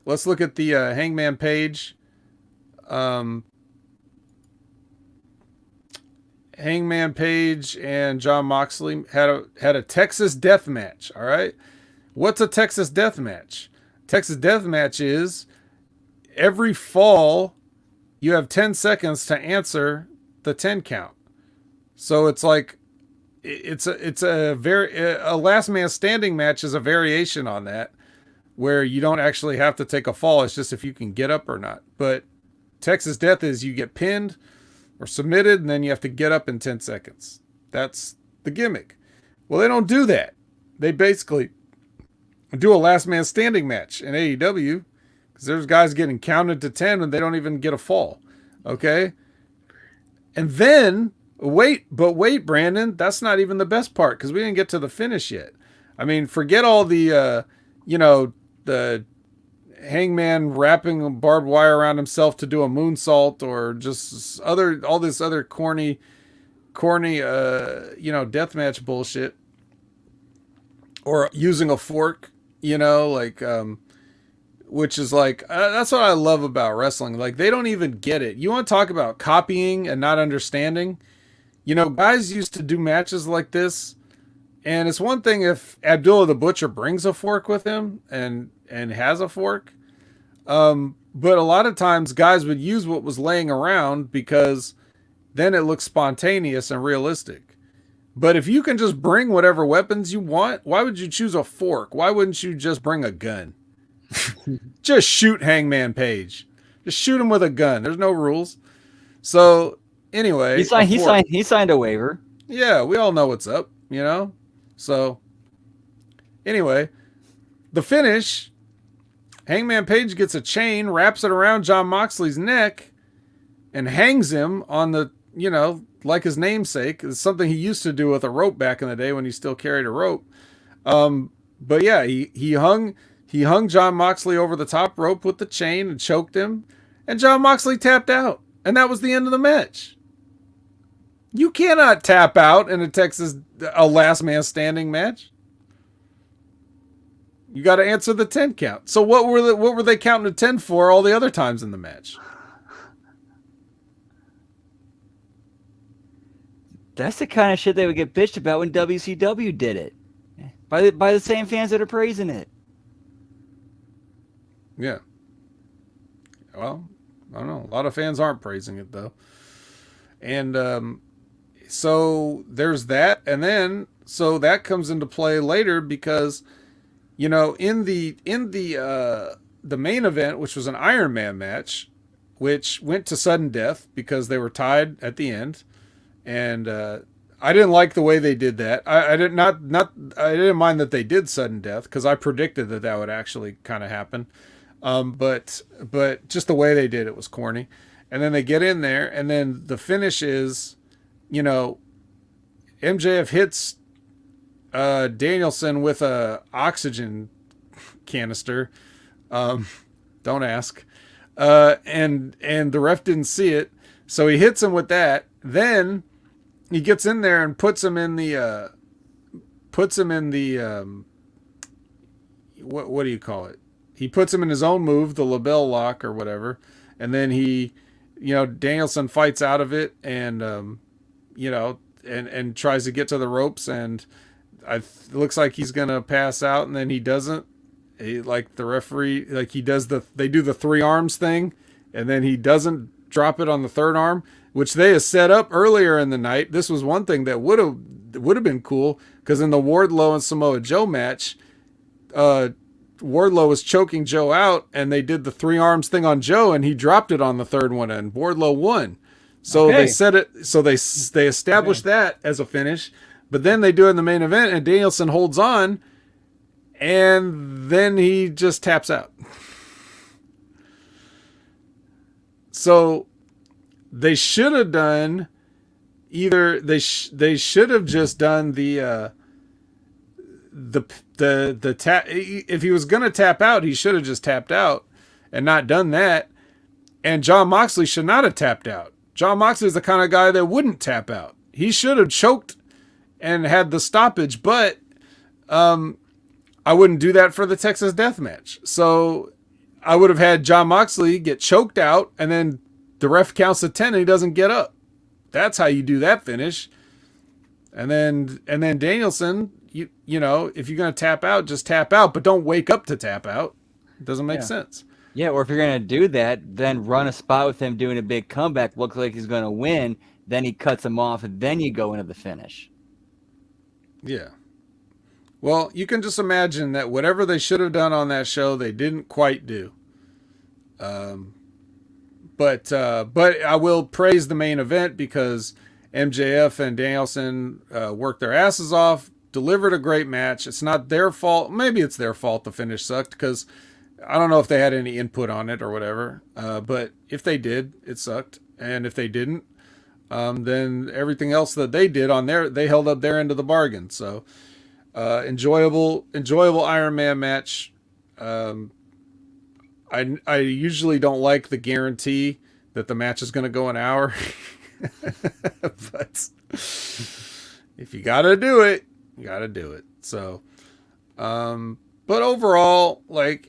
let's look at the Hangman Page. Hangman Page and Jon Moxley had a Texas death match. All right, what's a Texas death match? Texas death match is every fall you have 10 seconds to answer the 10 count. So it's like it's a last man standing match is a variation on that, where you don't actually have to take a fall. It's just if you can get up or not. But Texas death is you get pinned or submitted, and then you have to get up in 10 seconds. That's the gimmick. Well, they don't do that. They basically do a last man standing match in AEW, because there's guys getting counted to 10 and they don't even get a fall. Okay? And then, wait, Brandon, that's not even the best part, because we didn't get to the finish yet. I mean, forget all the, the Hangman wrapping barbed wire around himself to do a moonsault, or just all this other corny, deathmatch bullshit, or using a fork, which is like, that's what I love about wrestling. Like, they don't even get it. You want to talk about copying and not understanding? Guys used to do matches like this, and it's one thing if Abdullah the Butcher brings a fork with him and has a fork. But a lot of times guys would use what was laying around, because then it looks spontaneous and realistic. But if you can just bring whatever weapons you want, why would you choose a fork? Why wouldn't you just bring a gun? Just shoot Hangman Page. Just shoot him with a gun. There's no rules. So anyway, he signed a waiver. Yeah, we all know what's up, So anyway, the finish, Hangman Page gets a chain, wraps it around Jon Moxley's neck, and hangs him on the, like his namesake. It's something he used to do with a rope back in the day when he still carried a rope. But yeah, he hung Jon Moxley over the top rope with the chain and choked him, and Jon Moxley tapped out, and that was the end of the match. You cannot tap out in a last man standing match. You got to answer the 10 count. So what were they counting to 10 for all the other times in the match? That's the kind of shit they would get bitched about when WCW did it, by the same fans that are praising it. Yeah. Well, I don't know. A lot of fans aren't praising it though, and so there's that, and then so that comes into play later because in the main event, which was an Iron Man match, which went to sudden death because they were tied at the end, and I didn't like the way they did that. I did not I didn't mind that they did sudden death because I predicted that that would actually kind of happen. But just the way they did it was corny. And then they get in there, and then the finish is, MJF hits Danielson with a oxygen canister. Don't ask. And the ref didn't see it, so he hits him with that. Then he gets in there and puts him in the what do you call it? He puts him in his own move, the label lock or whatever, and then Danielson fights out of it, and and tries to get to the ropes, and it looks like he's gonna pass out, and then he doesn't. Like the referee, like they do the three arms thing, and then he doesn't drop it on the third arm, which they had set up earlier in the night. This was one thing that would have been cool, because in the Wardlow and Samoa Joe match, Wardlow was choking Joe out, and they did the three arms thing on Joe, and he dropped it on the third one, and Wardlow won. So They set it. So they established that as a finish, but then they do it in the main event, and Danielson holds on, and then he just taps out. So they should have done either they should have just done the tap. If he was gonna tap out, he should have just tapped out and not done that. And Jon Moxley should not have tapped out. Jon Moxley is the kind of guy that wouldn't tap out. He should have choked and had the stoppage, but I wouldn't do that for the Texas Death Match. So I would have had Jon Moxley get choked out, and then the ref counts to 10 and he doesn't get up. That's how you do that finish. And then Danielson, if you're going to tap out, just tap out, but don't wake up to tap out. It doesn't make sense. Yeah, or if you're going to do that, then run a spot with him doing a big comeback, looks like he's going to win, then he cuts him off, and then you go into the finish. Yeah. Well, you can just imagine that whatever they should have done on that show, they didn't quite do. But I will praise the main event, because MJF and Danielson worked their asses off, delivered a great match. It's not their fault. Maybe it's their fault the finish sucked, because I don't know if they had any input on it or whatever. But if they did, it sucked. And if they didn't, then everything else that they did on they held up their end of the bargain. So enjoyable Iron Man match. I usually don't like the guarantee that the match is going to go an hour. But if you got to do it, you got to do it. So, but overall, it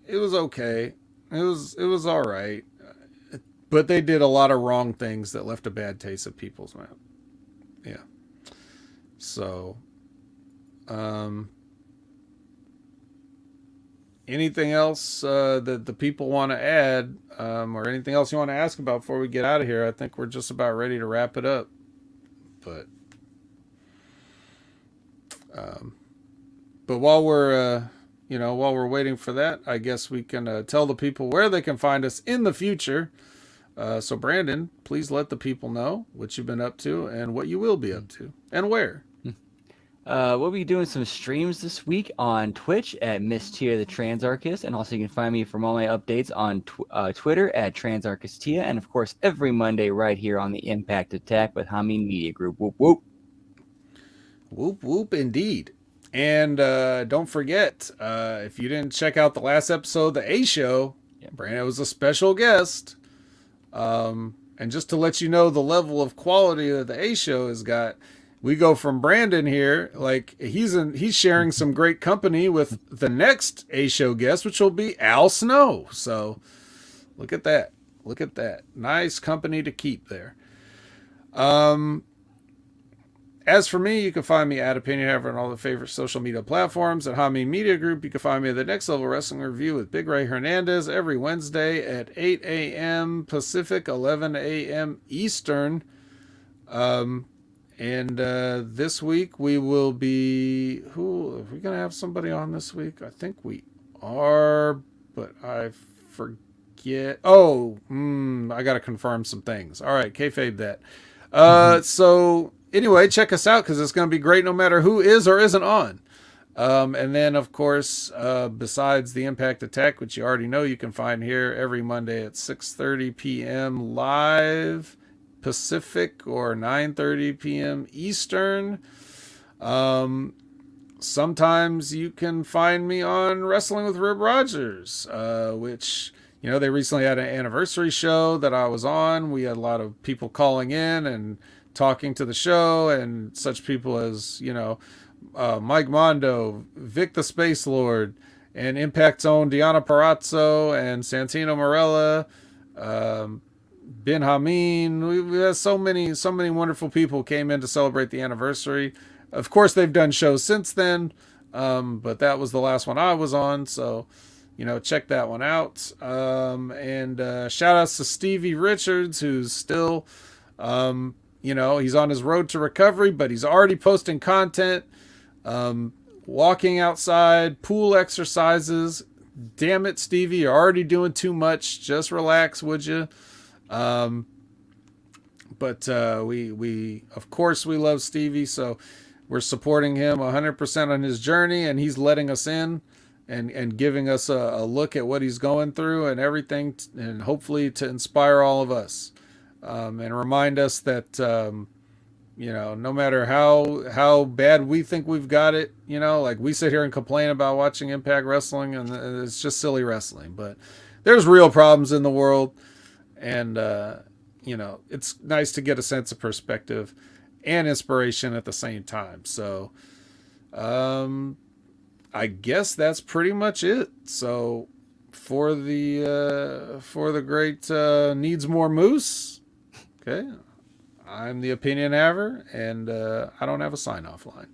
was okay. It was all right. But they did a lot of wrong things that left a bad taste in people's mouth. Yeah. So, anything else that the people want to add, or anything else you want to ask about before we get out of here? I think we're just about ready to wrap it up. But while we're waiting for that, I guess we can tell the people where they can find us in the future. So Brandon, please let the people know what you've been up to and what you will be up to and where. We'll be doing some streams this week on Twitch at Miss Tia the Transarchist, and also you can find me from all my updates on Twitter at Transarchistia, and of course every Monday right here on the Impact Attack with Hameen Media Group. Whoop whoop. Whoop whoop indeed. And don't forget, if you didn't check out the last episode of the A Show, Brandon was a special guest. And just to let you know the level of quality that the A Show has got, we go from Brandon here, he's sharing some great company with the next A Show guest, which will be Al Snow. So look at that. Nice company to keep there. As for me, you can find me at Opinion Haver on all the favorite social media platforms. At Hameen Media Group, you can find me at the Next Level Wrestling Review with Big Ray Hernandez every Wednesday at 8 a.m. Pacific, 11 a.m. Eastern. Um, and this week we will be who? Are we gonna have somebody on this week? I think we are, but I forget. Oh, I gotta confirm some things. All right, kayfabe that. So anyway, check us out because it's gonna be great no matter who is or isn't on. And then, of course, besides the Impact Attack, which you already know, you can find here every Monday at 6:30 p.m. live Pacific or 9:30 p.m. Eastern. Um, Sometimes you can find me on Wrestling with Rib Rogers, which they recently had an anniversary show that I was on. We had a lot of people calling in and talking to the show, and such people as Mike Mondo, Vic the Space Lord, and Impact's own Deanna Parazzo and Santino Marella, Ben Hameen. We had so many wonderful people came in to celebrate the anniversary. Of course, they've done shows since then, but that was the last one I was on. So, check that one out. And shout outs to Stevie Richards, who's still, he's on his road to recovery, but he's already posting content. Walking outside, pool exercises. Damn it, Stevie, you're already doing too much. Just relax, would you? But we of course we love Stevie, so we're supporting him 100% on his journey, and he's letting us in and giving us a look at what he's going through and everything, and hopefully to inspire all of us, and remind us that no matter how bad we think we've got it, like we sit here and complain about watching Impact Wrestling and it's just silly wrestling, but there's real problems in the world, and it's nice to get a sense of perspective and inspiration at the same time. So I guess that's pretty much it. So for the great needs more moose, okay, I'm the opinion haver, and I don't have a sign off line.